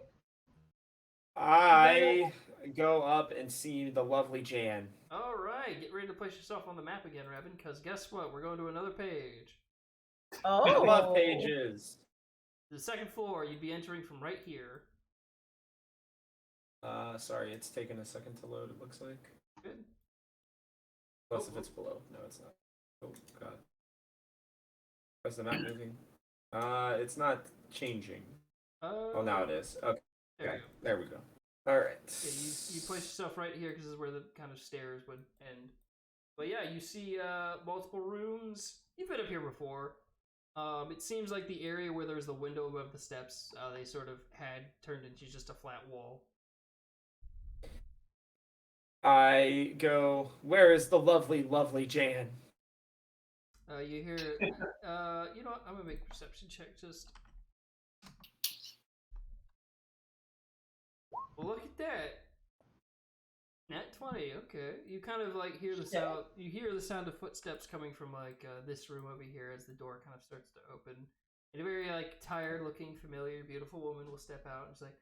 I go up and see the lovely Jan. All right, get ready to place yourself on the map again, Raven, because guess what? We're going to another page. Oh. I love pages. The second floor, you'd be entering from right here. Sorry, it's taking a second to load, it looks like. Good. Plus if it's below. No, it's not. Oh, God. Why's the map moving? It's not changing. Oh, now it is. Okay. There we go. Alright. Yeah, you place yourself right here because this is where the kind of stairs would end. But yeah, you see multiple rooms. You've been up here before. It seems like the area where there's the window above the steps, they sort of had turned into just a flat wall. I go, where is the lovely, lovely Jan? You hear, you know what? I'm gonna make a perception check just. Well, look at that. Nat 20, okay. You kind of like hear the sound. You hear the sound of footsteps coming from like this room over here as the door kind of starts to open. And a very like tired-looking, familiar, beautiful woman will step out and she's like,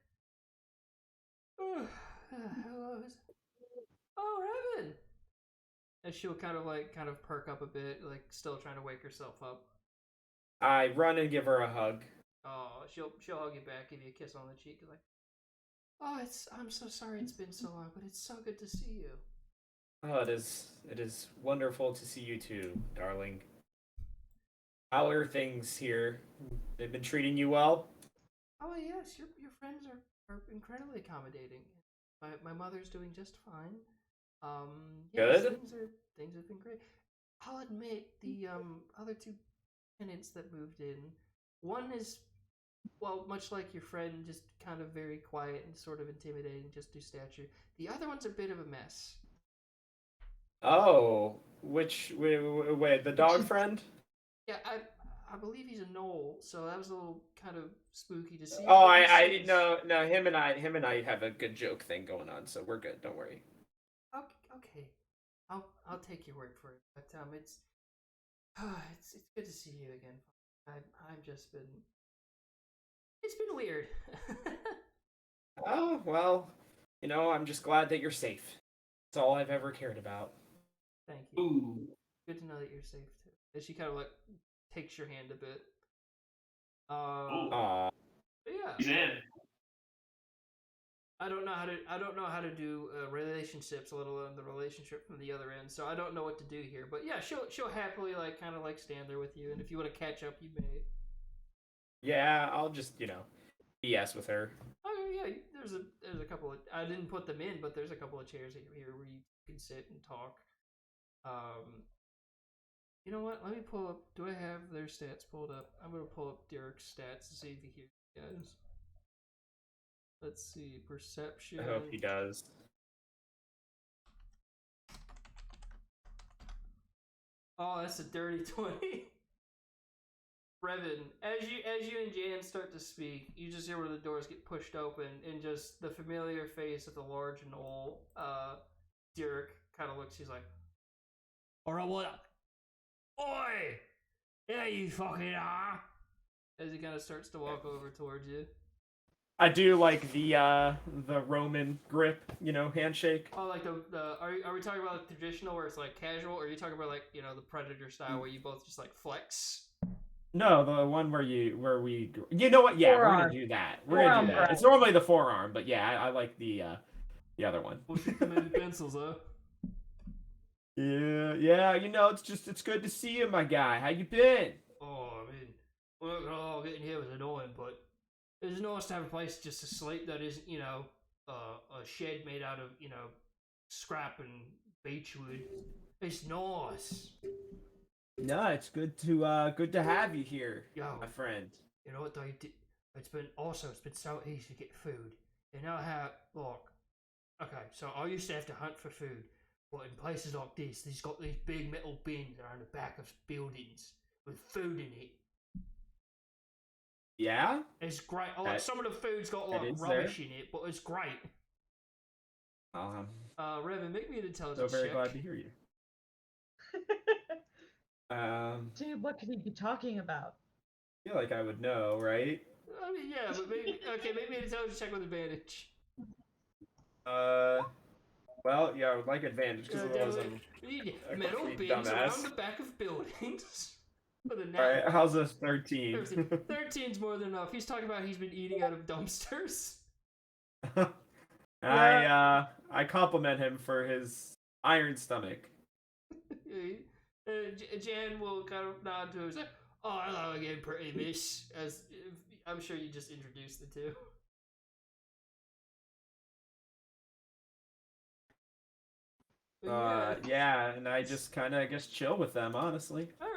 "Oh, hello, Raven." And she'll kind of perk up a bit, like still trying to wake herself up. I run and give her a hug. Oh, she'll hug you back, give you a kiss on the cheek, like, "Oh, I'm so sorry it's been so long, but it's so good to see you." Oh, it is wonderful to see you too, darling. How are things here? They've been treating you well? Oh yes, your friends are incredibly accommodating. My mother's doing just fine. Yes, Good. things have been great. I'll admit the other two tenants that moved in, one is, well, much like your friend, just kind of very quiet and sort of intimidating just to stature. The other one's a bit of a mess. Oh, wait, the dog friend? Yeah, I believe he's a knoll, so that was a little kind of spooky to see. Oh, But he I seems no, him and I have a good joke thing going on, so we're good. Don't worry. okay. I'll take your word for it. But it's good to see you again. I've just been, it's been weird. Oh, well, I'm just glad that you're safe. That's all I've ever cared about. Thank you. Ooh. Good to know that you're safe too. And she kind of like takes your hand a bit. Aw. Yeah. He's in. I don't know how to do relationships, let alone the relationship from the other end. So I don't know what to do here. But yeah, she'll happily like kind of like stand there with you, and if you want to catch up, you may. Yeah, I'll just, BS with her. Oh yeah, there's a couple of, I didn't put them in, but there's a couple of chairs here where you can sit and talk. You know what? Let me pull up. Do I have their stats pulled up? I'm gonna pull up Derek's stats to see if he hears you guys. Let's see, perception. I hope he does. Oh, that's a dirty 20. Brevin, as you and Jan start to speak, you just hear where the doors get pushed open, and just the familiar face of the large knoll, Derek kind of looks. He's like, "Alright, what up? Oi! Yeah, you fucking are!" As he kind of starts to walk over towards you. I do like the Roman grip, handshake. Oh, like are we talking about the traditional where it's like casual, or are you talking about like the Predator style where you both just like flex? No, the one where we, you know what? Yeah, Forearm. we're gonna do that. We're gonna do that. It's normally the forearm, but yeah, I like the other one. We'll shoot them in pencils, huh? Yeah. It's good to see you, my guy. How you been? Oh, I mean, working all getting here was annoying, but it's nice to have a place just to sleep that isn't, a shed made out of, scrap and beechwood. It's nice. No, it's good to have you here, Yo, my friend. you know what they did? It's been so easy to get food. You know how, like, okay, so I used to have to hunt for food, but in places like this, there's got these big metal bins that are on the back of buildings with food in it. Yeah? It's great. Some of the food's got like rubbish in it, but it's great. Revan, make me an intelligence So very check. glad to hear you. Dude, what could he be talking about? I feel like I would know, right? I mean, yeah, but maybe make me an intelligence check with advantage. Well, yeah, I would like advantage because otherwise I'm metal bins around the back of buildings. Alright, how's this 13? 13's more than enough. He's talking about he's been eating out of dumpsters. I compliment him for his iron stomach. Jan will kind of nod to him and say, "Oh, hello again, pretty miss." As I'm sure you just introduced the two. Yeah, and I just kind of, I guess, chill with them, honestly. All right.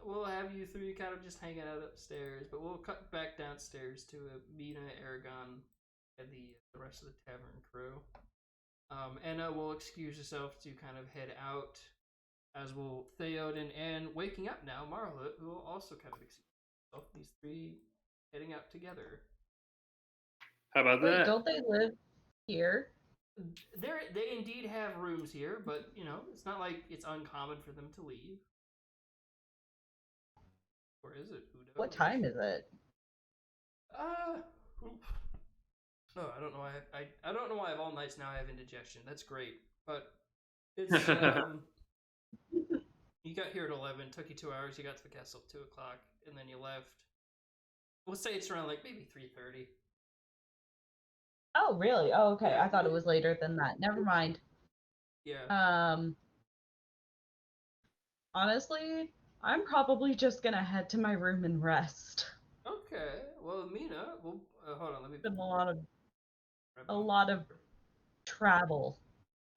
We'll have you three kind of just hanging out upstairs, but we'll cut back downstairs to Mina, Aragon, and the rest of the tavern crew. Anna will excuse herself to kind of head out, as will Theoden, and waking up now, Marla, who will also kind of excuse herself. These three heading out together. How about that? Don't they live here? They indeed have rooms here, but it's not like it's uncommon for them to leave. Or is it? Who knows? What time is it? Oh, I don't know why I don't know why I have all nights now. I have indigestion. That's great, but it's you got here at 11. Took you 2 hours. You got to the castle at 2 o'clock, and then you left. We'll say it's around like maybe 3:30. Oh, really? Oh, okay. I thought it was later than that. Never mind. Yeah. Honestly, I'm probably just gonna head to my room and rest. Okay. Well, Mina, hold on. Let me. Been a lot of travel.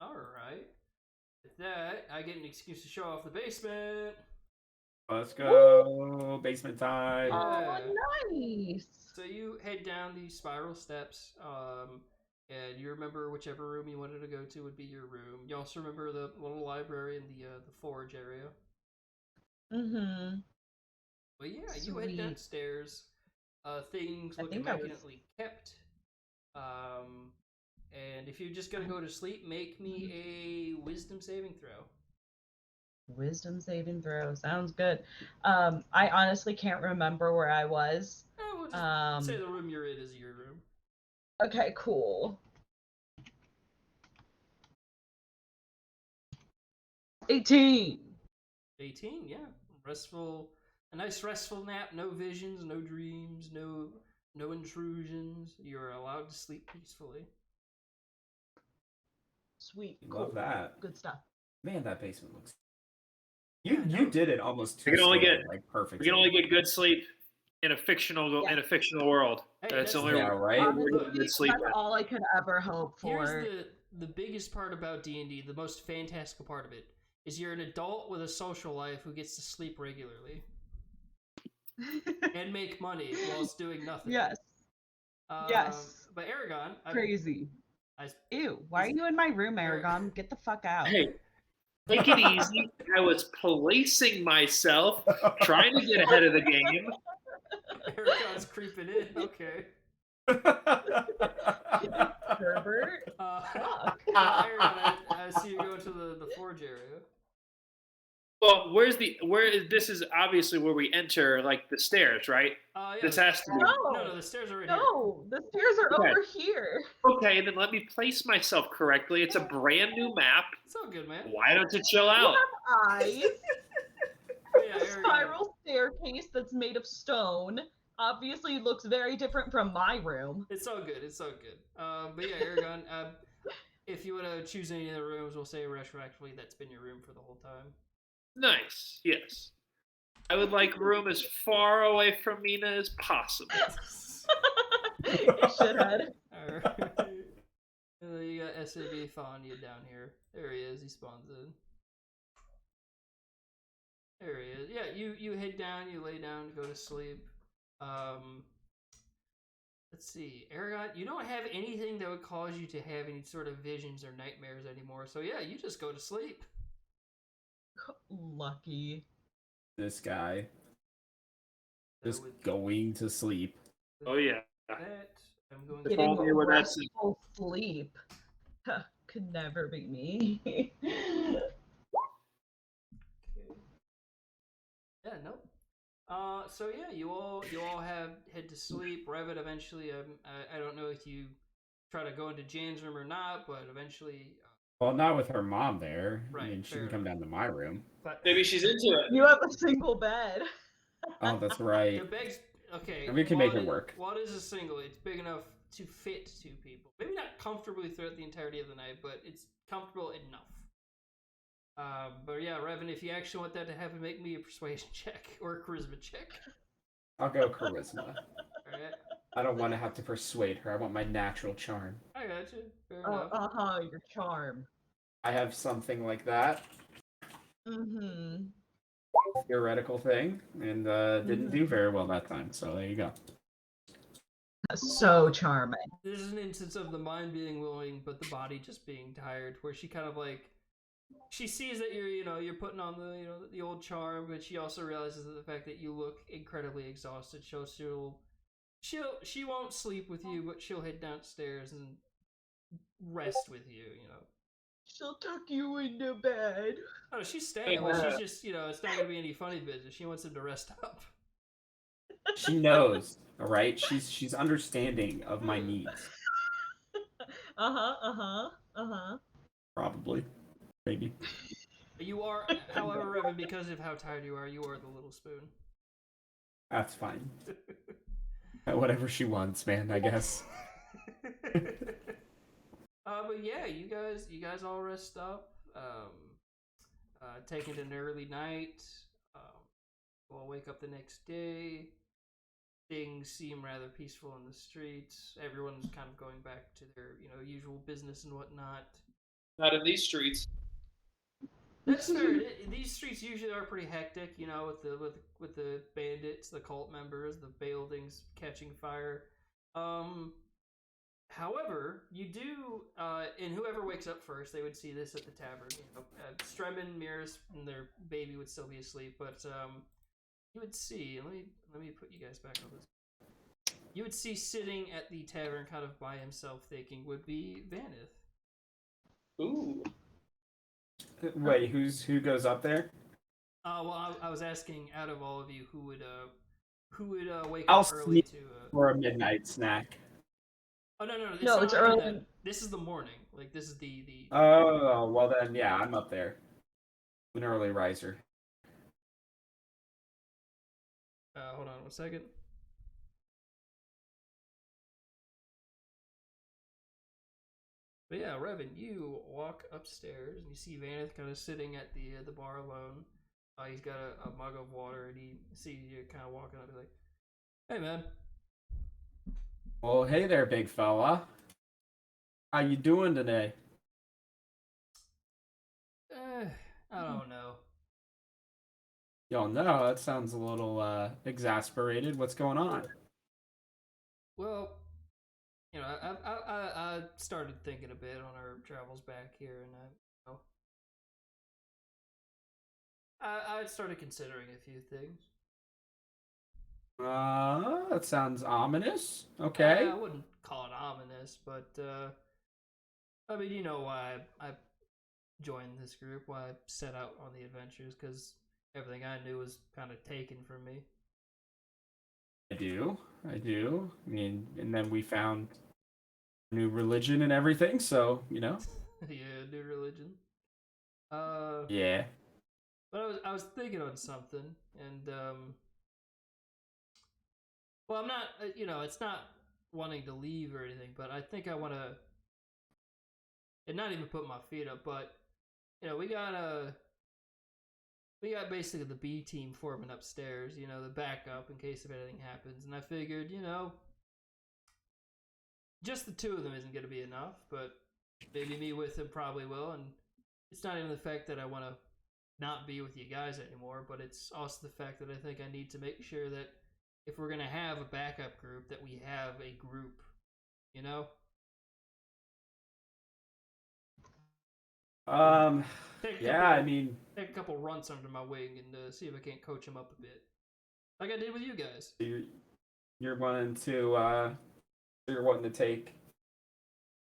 All right. With that, I get an excuse to show off the basement. Let's go. Basement time. Yeah. Oh, nice. So you head down these spiral steps, and you remember whichever room you wanted to go to would be your room. You also remember the little library in the forge area. Mm-hmm. But yeah, you head Sweet. downstairs. Things I look think I was immaculately kept. And if you're just gonna go to sleep, make me a wisdom saving throw. wisdom saving throw. Sounds good. I honestly can't remember where I was. We'll just say the room you're in is your room. Okay, cool. 18. 18, yeah. Restful, a nice restful nap. No visions, no dreams, no intrusions. You're allowed to sleep peacefully. Sweet. Love Cool. that. Good stuff. Man, that basement looks. You did it almost We to can only scale, get like perfect. We can only get good sleep in a fictional world. Hey, That's the only yeah, right. Honestly, good sleep. that's all I could ever hope for. Here's the biggest part about D&D, the most fantastical part of it, is you're an adult with a social life who gets to sleep regularly and make money whilst doing nothing. Yes. Yes. But Aragon, Crazy. Ew, why are you in my room, Aragon? Get the fuck out. Hey, take it easy. I was policing myself, trying to get ahead of the game. Aragon's creeping in. Okay. Herbert. Fuck. Aragon, I see you going to the forge area. Well, this is obviously where we enter, like the stairs, right? Yeah, this has to be. No, the stairs are right here. No, the stairs are over here. Okay, then let me place myself correctly. It's a brand new map. It's all good, man. Why don't you chill out? You have eyes. Yeah, A spiral staircase that's made of stone. Obviously looks very different from my room. It's all good. It's all good. But yeah, Aragon, if you want to choose any of the rooms, we'll say retroactively that's been your room for the whole time. Nice. Yes. I would like room as far away from Mina as possible. You shithead. Alright. And then you got SAB following you down here. There he is. He spawns in. There he is. Yeah, you head down, you lay down, go to sleep. Let's see. Aragon, you don't have anything that would cause you to have any sort of visions or nightmares anymore. So yeah, you just go to sleep. Lucky. This guy. Just going to sleep. Oh yeah. That, I'm going to Getting me what that's- restful sleep. Could never be me. Yeah, nope. So yeah, you all head to sleep. Revit eventually. I don't know if you try to go into Jan's room or not, but eventually. Well, not with her mom there. Right, I mean, she fair can come down to my room. But Maybe she's into it. You have a single bed. Oh, that's right. the bed's okay. And we can make it work. While it is a single, it's big enough to fit two people. Maybe not comfortably throughout the entirety of the night, but it's comfortable enough. But yeah, Revan, if you actually want that to happen, make me a persuasion check or a charisma check. I'll go charisma. Alright. I don't want to have to persuade her. I want my natural charm. I got you. Fair enough. Your charm. I have something like that. Mm-hmm. Theoretical thing, and didn't do very well that time. So there you go. So charming. This is an instance of the mind being willing, but the body just being tired, where she kind of like, she sees that you're putting on the old charm, but she also realizes that the fact that you look incredibly exhausted shows she won't sleep with you, but she'll head downstairs and rest with you, She'll tuck you into bed. Oh, she's staying, but she's just, it's not gonna be any funny business. She wants him to rest up. She knows, all right? She's understanding of my needs. Probably. Maybe. You are, however, Revan, because of how tired you are the little spoon. That's fine. Whatever she wants, man, I guess. But yeah, you guys all rest up. Taking an early night. We'll wake up the next day. Things seem rather peaceful in the streets. Everyone's kind of going back to their, usual business and whatnot. Not in these streets. That's fair. These streets usually are pretty hectic, you know, with the bandits, the cult members, the buildings catching fire. However, you do, and whoever wakes up first, they would see this at the tavern. You know, Stremmen, Miras, and their baby would still be asleep, but you would see. And let me put you guys back on this. You would see sitting at the tavern, kind of by himself, thinking, would be Vanith. Ooh. Wait, who goes up there? Well, I was asking, out of all of you, who would wake I'll up early sneak to for a midnight snack. Oh no, No, it's early. This is the morning. Like this is the. Oh, well then, yeah, I'm up there. An early riser. Hold on 1 second. But yeah, Revan, you walk upstairs and you see Vanith kind of sitting at the bar alone. He's got a mug of water and he sees you kind of walking up. He's like, "Hey, man." Well, hey there, big fella. How you doing today? I don't know. Y'all know that sounds a little exasperated. What's going on? Well, you know, I started thinking a bit on our travels back here, and I started considering a few things. That sounds ominous. Okay. I wouldn't call it ominous, but I mean, you know why I joined this group, why I set out on the adventures, because everything I knew was kind of taken from me. I do. I mean, and then we found new religion and everything, so, you know. Yeah, new religion. Yeah. But I was thinking on something, and well, I'm not, you know, it's not wanting to leave or anything, but I think I want to, and not even put my feet up, but you know, we got basically the B team forming upstairs, you know, the backup in case if anything happens, and I figured, you know, just the two of them isn't going to be enough, but maybe me with them probably will, and it's not even the fact that I want to not be with you guys anymore, but it's also the fact that I think I need to make sure that if we're going to have a backup group, that we have a group, you know? I mean, take a couple runts under my wing and see if I can't coach them up a bit, like I did with you guys. you're wanting to take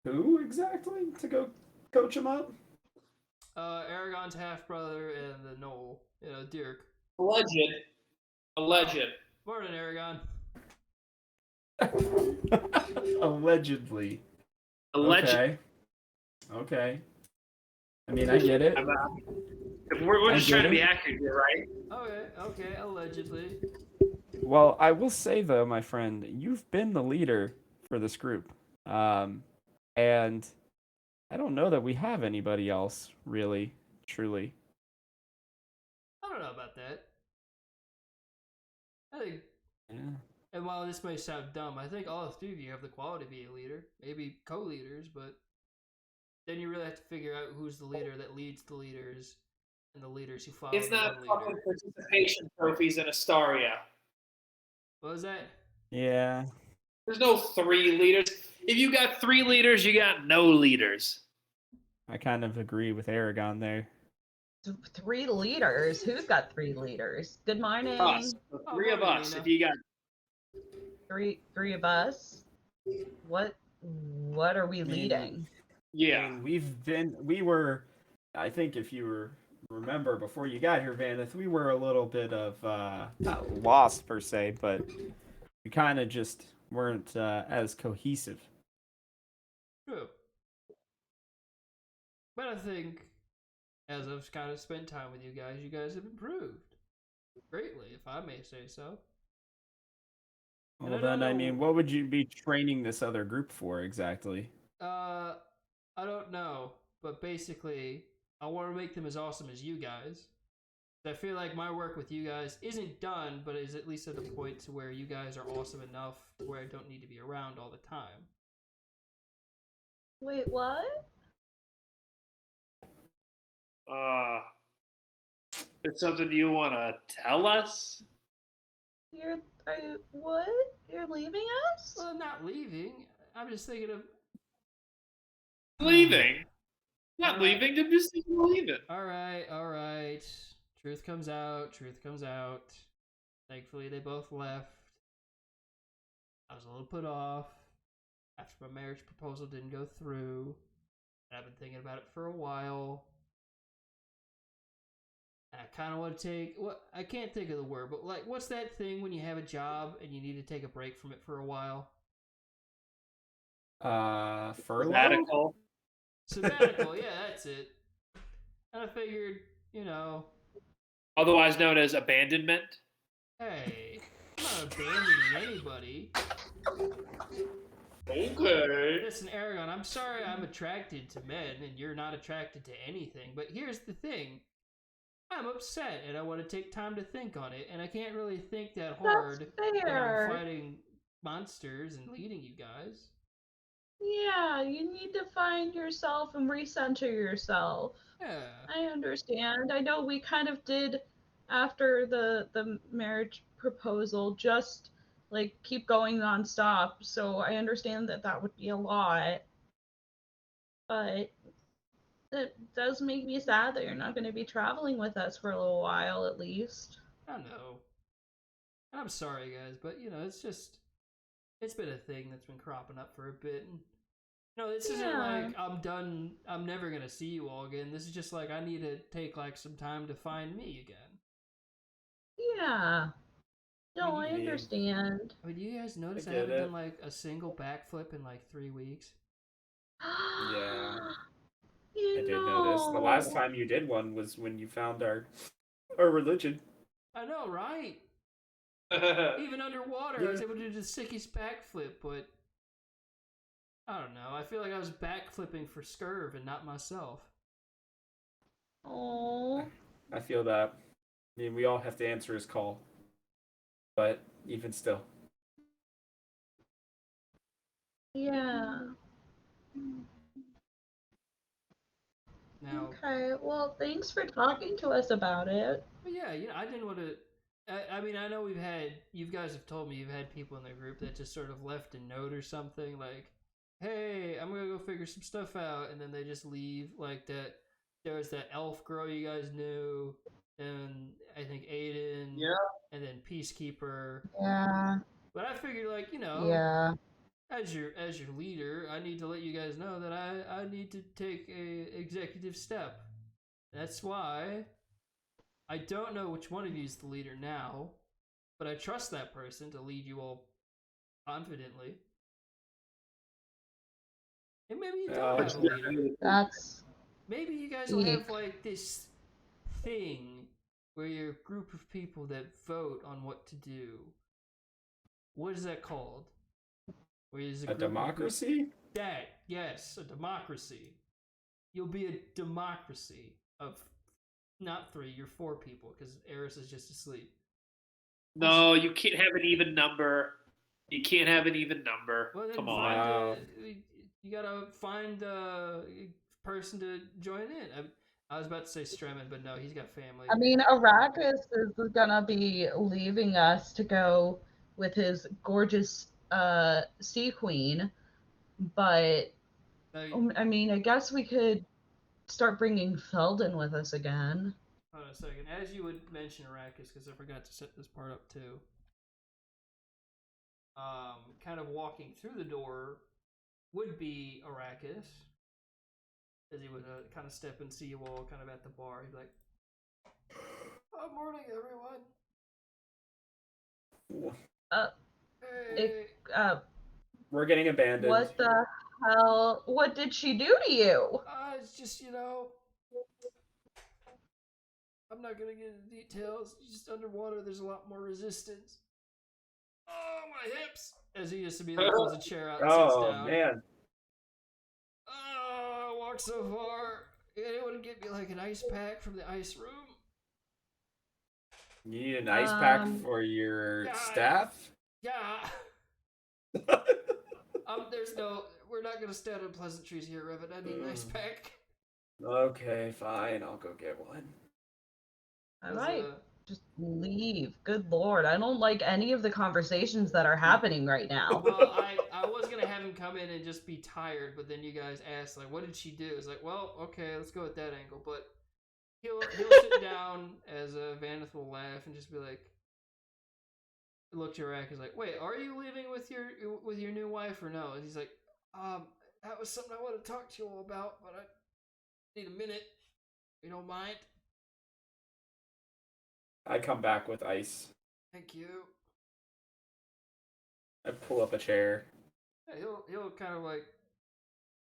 who exactly to go coach him up? Aragon's half brother and the Noel, you know, Dirk. Alleged. Morning, Aragon. Allegedly. Alleged. Okay. I mean, I get it. We're just trying to be accurate here, right? Okay, allegedly. Well, I will say though, my friend, you've been the leader for this group, and I don't know that we have anybody else really, truly. I don't know about that. I think, Yeah. and while this may sound dumb, I think all three of you have the quality to be a leader. Maybe co-leaders, but then you really have to figure out who's the leader that leads the leaders and the leaders who follow It's the not leader. fucking participation trophies in Astaria. What was that? Yeah. There's no 3 leaders. If you got 3 leaders, you got no leaders. I kind of agree with Aragon there. 3 leaders? Who's got 3 leaders? Good morning. Us. The 3 of us. If you got three of us. What are we leading? Yeah. We were, I think if you remember before you got here, Vanith, we were a little bit of, not lost per se, but we kind of just weren't as cohesive. True. But I think, as I've kind of spent time with you guys have improved greatly, if I may say so. Well, then, I mean, what would you be training this other group for exactly? I don't know, but basically, I want to make them as awesome as you guys. I feel like my work with you guys isn't done, but is at least at a point to where you guys are awesome enough to where I don't need to be around all the time. Wait, what? It's something you want to tell us? What? You're leaving us? Well, not leaving. I'm just thinking of Leaving? Not All right. leaving. I'm just leaving. All right. Truth comes out. Thankfully, they both left. I was a little put off after my marriage proposal didn't go through. And I've been thinking about it for a while. And I kind of want to take I can't think of the word, but like, what's that thing when you have a job and you need to take a break from it for a while? Furlough? Sabbatical, yeah, that's it. And I figured, Otherwise known as abandonment. hey, I'm not abandoning anybody. Okay. Listen, Aragon, I'm sorry I'm attracted to men and you're not attracted to anything, but here's the thing. I'm upset and I want to take time to think on it, and I can't really think that hard when I'm fighting monsters and leading you guys. Yeah, you need to find yourself and recenter yourself. Yeah. I understand. I know we kind of did after the marriage proposal, just like keep going nonstop. So I understand that would be a lot. But it does make me sad that you're not going to be traveling with us for a little while at least. I know. I'm sorry, guys, but it's been a thing that's been cropping up for a bit. And, this isn't like I'm done. I'm never gonna see you all again. This is just like I need to take like some time to find me again. Yeah. No, I understand. I mean, do you guys notice I haven't done like a single backflip in like 3 weeks? Yeah. I did notice. The last time you did one was when you found our religion. I know, right? Even underwater, I was able to do the sickest backflip, but I don't know. I feel like I was backflipping for Scurv and not myself. Oh. I feel that. I mean, we all have to answer his call. But even still. Yeah. Now, okay, well, thanks for talking to us about it. But yeah, I didn't want to. I mean, I know you guys have told me you've had people in the group that just sort of left a note or something like, hey, I'm gonna go figure some stuff out, and then they just leave. Like that, there was that elf girl you guys knew, and I think Aiden, yeah, and then Peacekeeper. Yeah. But I figured, like, Yeah. as your leader, I need to let you guys know that I need to take a executive step. That's why I don't know which one of you is the leader now, but I trust that person to lead you all confidently. And maybe you don't have a leader. Maybe you guys will have like this thing where you're a group of people that vote on what to do. What is that called? Where is a democracy? Yes, a democracy. You'll be a democracy of not 3, you're 4 people because Eris is just asleep. No, you can't have an even number. You can't have an even number. Well, then come on. You gotta find a person to join in. I was about to say Stremen, but no, he's got family. I mean, Arrakis is gonna be leaving us to go with his gorgeous sea queen, but I mean, I guess we could start bringing Felden with us again. Hold on a second. As you would mention Arrakis, because I forgot to set this part up too. Kind of walking through the door would be Arrakis, as he would kind of step and see you all kind of at the bar. He'd be like, "Oh, morning, everyone." Hey. We're getting abandoned. What the hell? What did she do to you? It's just, I'm not gonna get into details. Just underwater, there's a lot more resistance. Oh, my hips! As he just immediately pulls a chair out and sits down. Oh, man. Oh, I walked so far. Anyone get me like an ice pack from the ice room? You need an ice pack for your staff? Yeah. We're not gonna stand on pleasantries here, Revan. I need an ice pack. Okay, fine. I'll go get one. I might just leave. Good lord, I don't like any of the conversations that are happening right now. Well, I was gonna have him come in and just be tired, but then you guys asked like, what did she do? It's like, well, okay, let's go with that angle. But he'll sit down as Vaneth will laugh and just be like, look to Rack is like, wait, are you leaving with your new wife or no? And he's like, that was something I want to talk to you all about, but I need a minute. You don't mind? I come back with ice. Thank you. I pull up a chair. Yeah, he'll kind of like,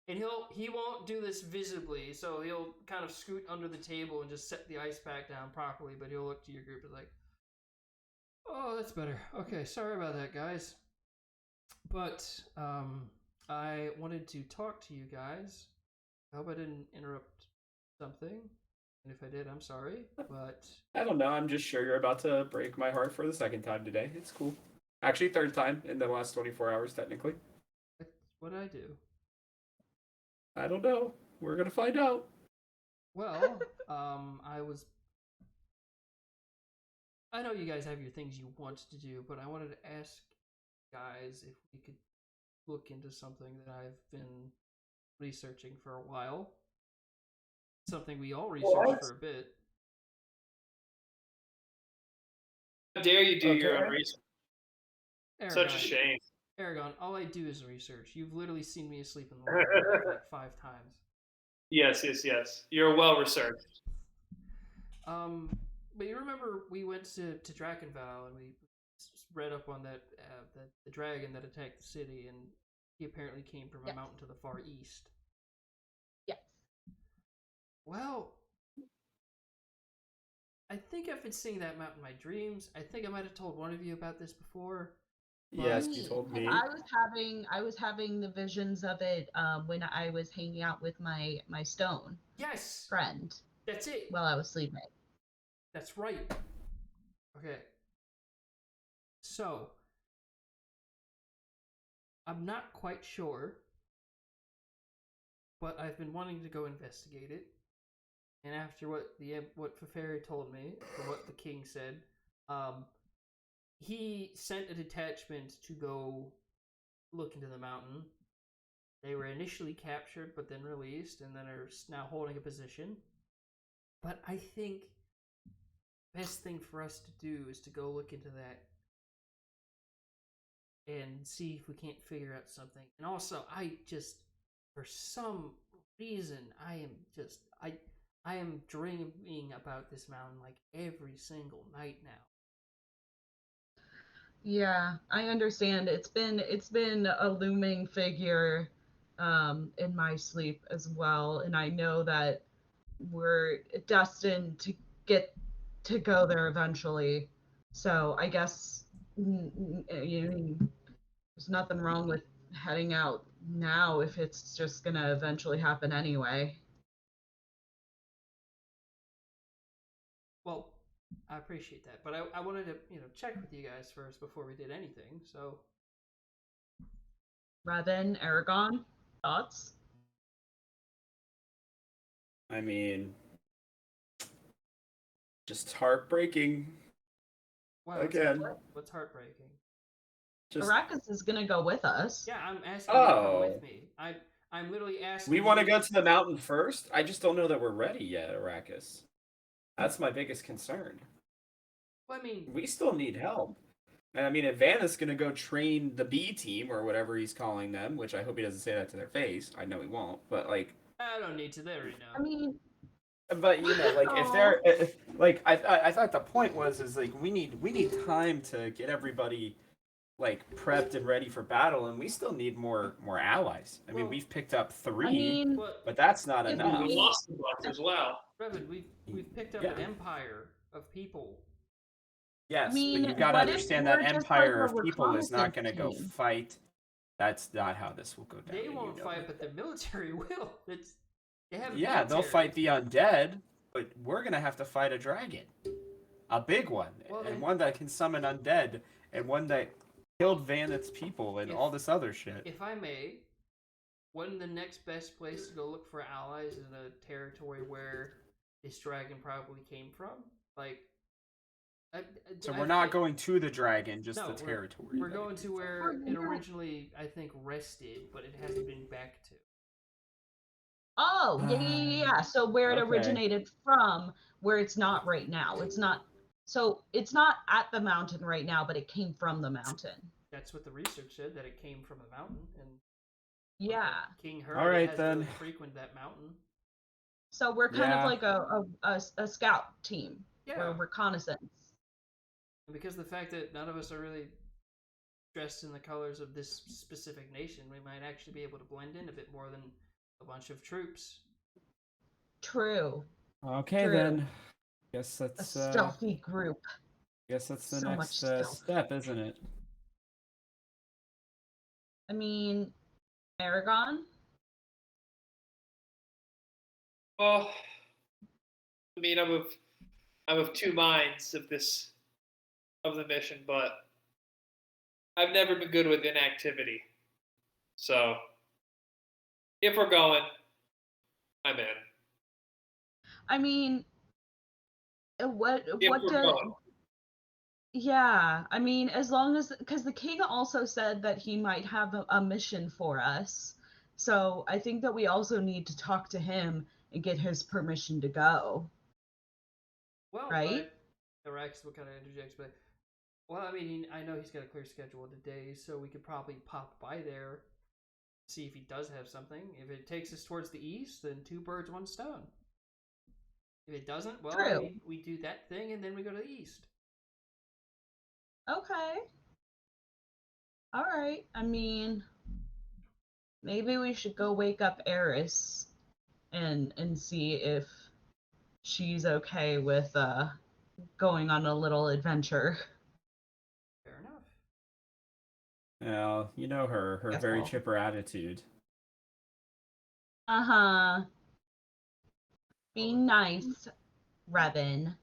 and he won't do this visibly, so he'll kind of scoot under the table and just set the ice pack down properly. But he'll look to your group and like, oh, that's better. Okay, sorry about that, guys. But I wanted to talk to you guys. I hope I didn't interrupt something. And if I did, I'm sorry. But I don't know. I'm just sure you're about to break my heart for the second time today. It's cool. Actually, third time in the last 24 hours, technically. what did I do? I don't know. We're gonna find out. Well, I know you guys have your things you want to do, but I wanted to ask guys if we could look into something that I've been researching for a while. Something we all researched for a bit. How dare you do your own research? Aragon, Such a shame. Aragon, all I do is research. You've literally seen me asleep in the library like 5 times. Yes. You're well researched. But you remember we went to Drakenval and we read up on that the dragon that attacked the city, and he apparently came from a mountain to the far east. Yes. Well, I think I've been seeing that mountain in my dreams. I think I might have told one of you about this before. Yes, you told me. I was having the visions of it when I was hanging out with my stone friend. That's it. While I was sleeping. That's right. Okay. So, I'm not quite sure, but I've been wanting to go investigate it. And after what Feferi told me, or what the king said, he sent a detachment to go look into the mountain. They were initially captured, but then released, and then are now holding a position. But I think best thing for us to do is to go look into that and see if we can't figure out something. And also, for some reason, I am dreaming about this mountain like every single night now. Yeah, I understand. It's been a looming figure in my sleep as well, and I know that we're destined to get to go there eventually. So I guess there's nothing wrong with heading out now if it's just gonna eventually happen anyway. Well, I appreciate that, but I wanted to check with you guys first before we did anything. So, Revan, Aragon, thoughts? I mean, just heartbreaking. wow, Again. What's heartbreaking? Arrakis is gonna go with us. Yeah, I'm asking you to come with me. I'm literally asking. We want to go to the mountain first? I just don't know that we're ready yet, Arrakis. That's my biggest concern. Well, I mean, we still need help. And I mean, if Vanna's going to go train the B team or whatever he's calling them, which I hope he doesn't say that to their face. I know he won't, but like. I don't need to. They already know. I mean. But like if they're like, I thought the point is like we need time to get everybody like prepped and ready for battle, and we still need more allies. I mean, we've picked up 3, but that's not enough. We lost a bunch as well. Revan, we've picked up an empire of people. Yes, but you've got to understand that empire of people is not going to go fight. That's not how this will go down. They won't fight, but the military will. They have military. They'll fight the undead, but we're going to have to fight a dragon. A big one, and one that can summon undead, and one that killed Vaneth's people and all this other shit. If I may, Wouldn't the next best place to go look for allies in a territory where this dragon probably came from? Like, So we're not going to the dragon, just no, the territory. We're going to where it originally, I think, rested, but it hasn't been back to. Oh, yeah. So where it Okay. originated from, where it's not right now. It's not. So it's not at the mountain right now, but it came from the mountain. That's what the research said, that it came from the mountain, and Yeah. King Herod All right, has then. really frequent that mountain. So we're kind of Yeah. like a scout team. Yeah. We're reconnaissance. And because the fact that none of us are really dressed in the colors of this specific nation, we might actually be able to blend in a bit more than a bunch of troops. True. Okay, True. then. Guess A that's stealthy group. guess that's the So next much stealth. step, isn't it? I mean, Aragon? Well, I mean, I'm of two minds of the mission, but I've never been good with inactivity. So if we're going, I'm in. I mean, If what we're does? going. Yeah, I mean, as long as, because the king also said that he might have a mission for us. So I think that we also need to talk to him and get his permission to go. Well, right? Rex, what kind of interjects? But well, I mean, I know he's got a clear schedule of the day, so we could probably pop by there, see if he does have something. If it takes us towards the east, then two birds, one stone. If it doesn't, well, True. we do that thing and then we go to the east. Okay. All right. I mean, maybe we should go wake up Eris and see if she's okay with going on a little adventure. Fair enough. Well, you know her Yes, very well. chipper attitude. Uh-huh. Be nice, Revan.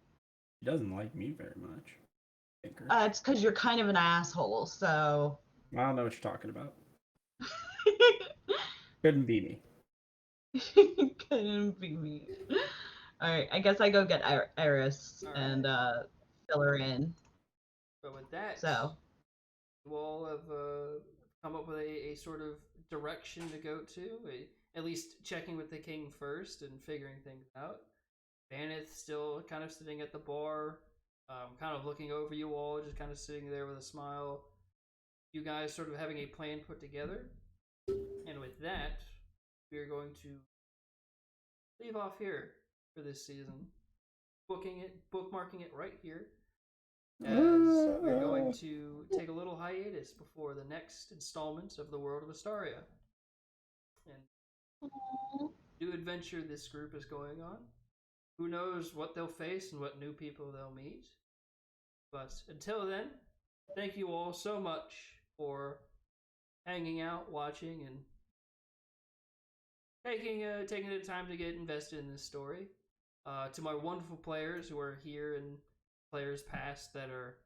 She doesn't like me very much. It's because you're kind of an asshole, so. I don't know what you're talking about. Couldn't be me. Couldn't be me. All right, I guess I go get Eris and fill her in. But with that, So. you all have come up with a sort of direction to go to, at least checking with the king first and figuring things out. Vanith still kind of sitting at the bar, kind of looking over you all, just kind of sitting there with a smile. You guys sort of having a plan put together. And with that, we are going to leave off here for this season. Bookmarking it right here. As we're going to take a little hiatus before the next installment of the World of Astaria. And new adventure this group is going on. Who knows what they'll face and what new people they'll meet. But until then, thank you all so much for hanging out, watching, and taking the time to get invested in this story. To my wonderful players who are here and players past that are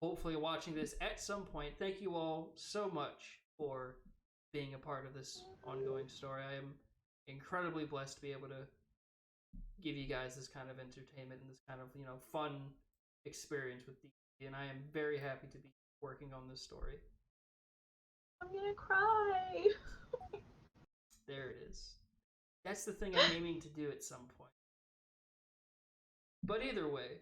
hopefully watching this at some point, thank you all so much for being a part of this ongoing story. I am incredibly blessed to be able to give you guys this kind of entertainment and this kind of, fun experience with D&D, and I am very happy to be working on this story. I'm gonna cry. There it is. That's the thing I'm aiming to do at some point. But either way,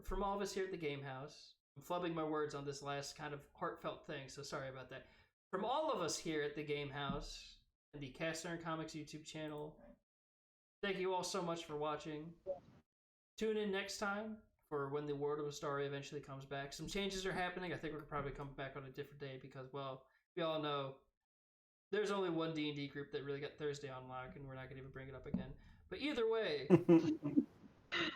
from all of us here at the Game House, I'm flubbing my words on this last kind of heartfelt thing, so sorry about that. From all of us here at the Game House and the Cast Iron Comics YouTube channel, thank you all so much for watching. Tune in next time for when the World of Astaria eventually comes back. Some changes are happening. I think we'll probably come back on a different day because, well, we all know there's only one D&D group that really got Thursday on lock, and we're not going to even bring it up again. But either way,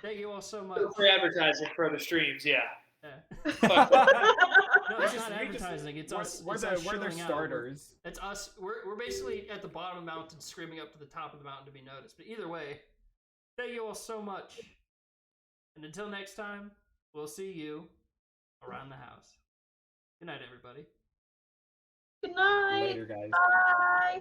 thank you all so much. For advertising for other streams, yeah. No, it's not advertising. It's us. We're their starters. It's us. We're basically at the bottom of the mountain, screaming up to the top of the mountain to be noticed. But either way, thank you all so much. And until next time, we'll see you around the house. Good night, everybody. Good night. Later, guys. Bye.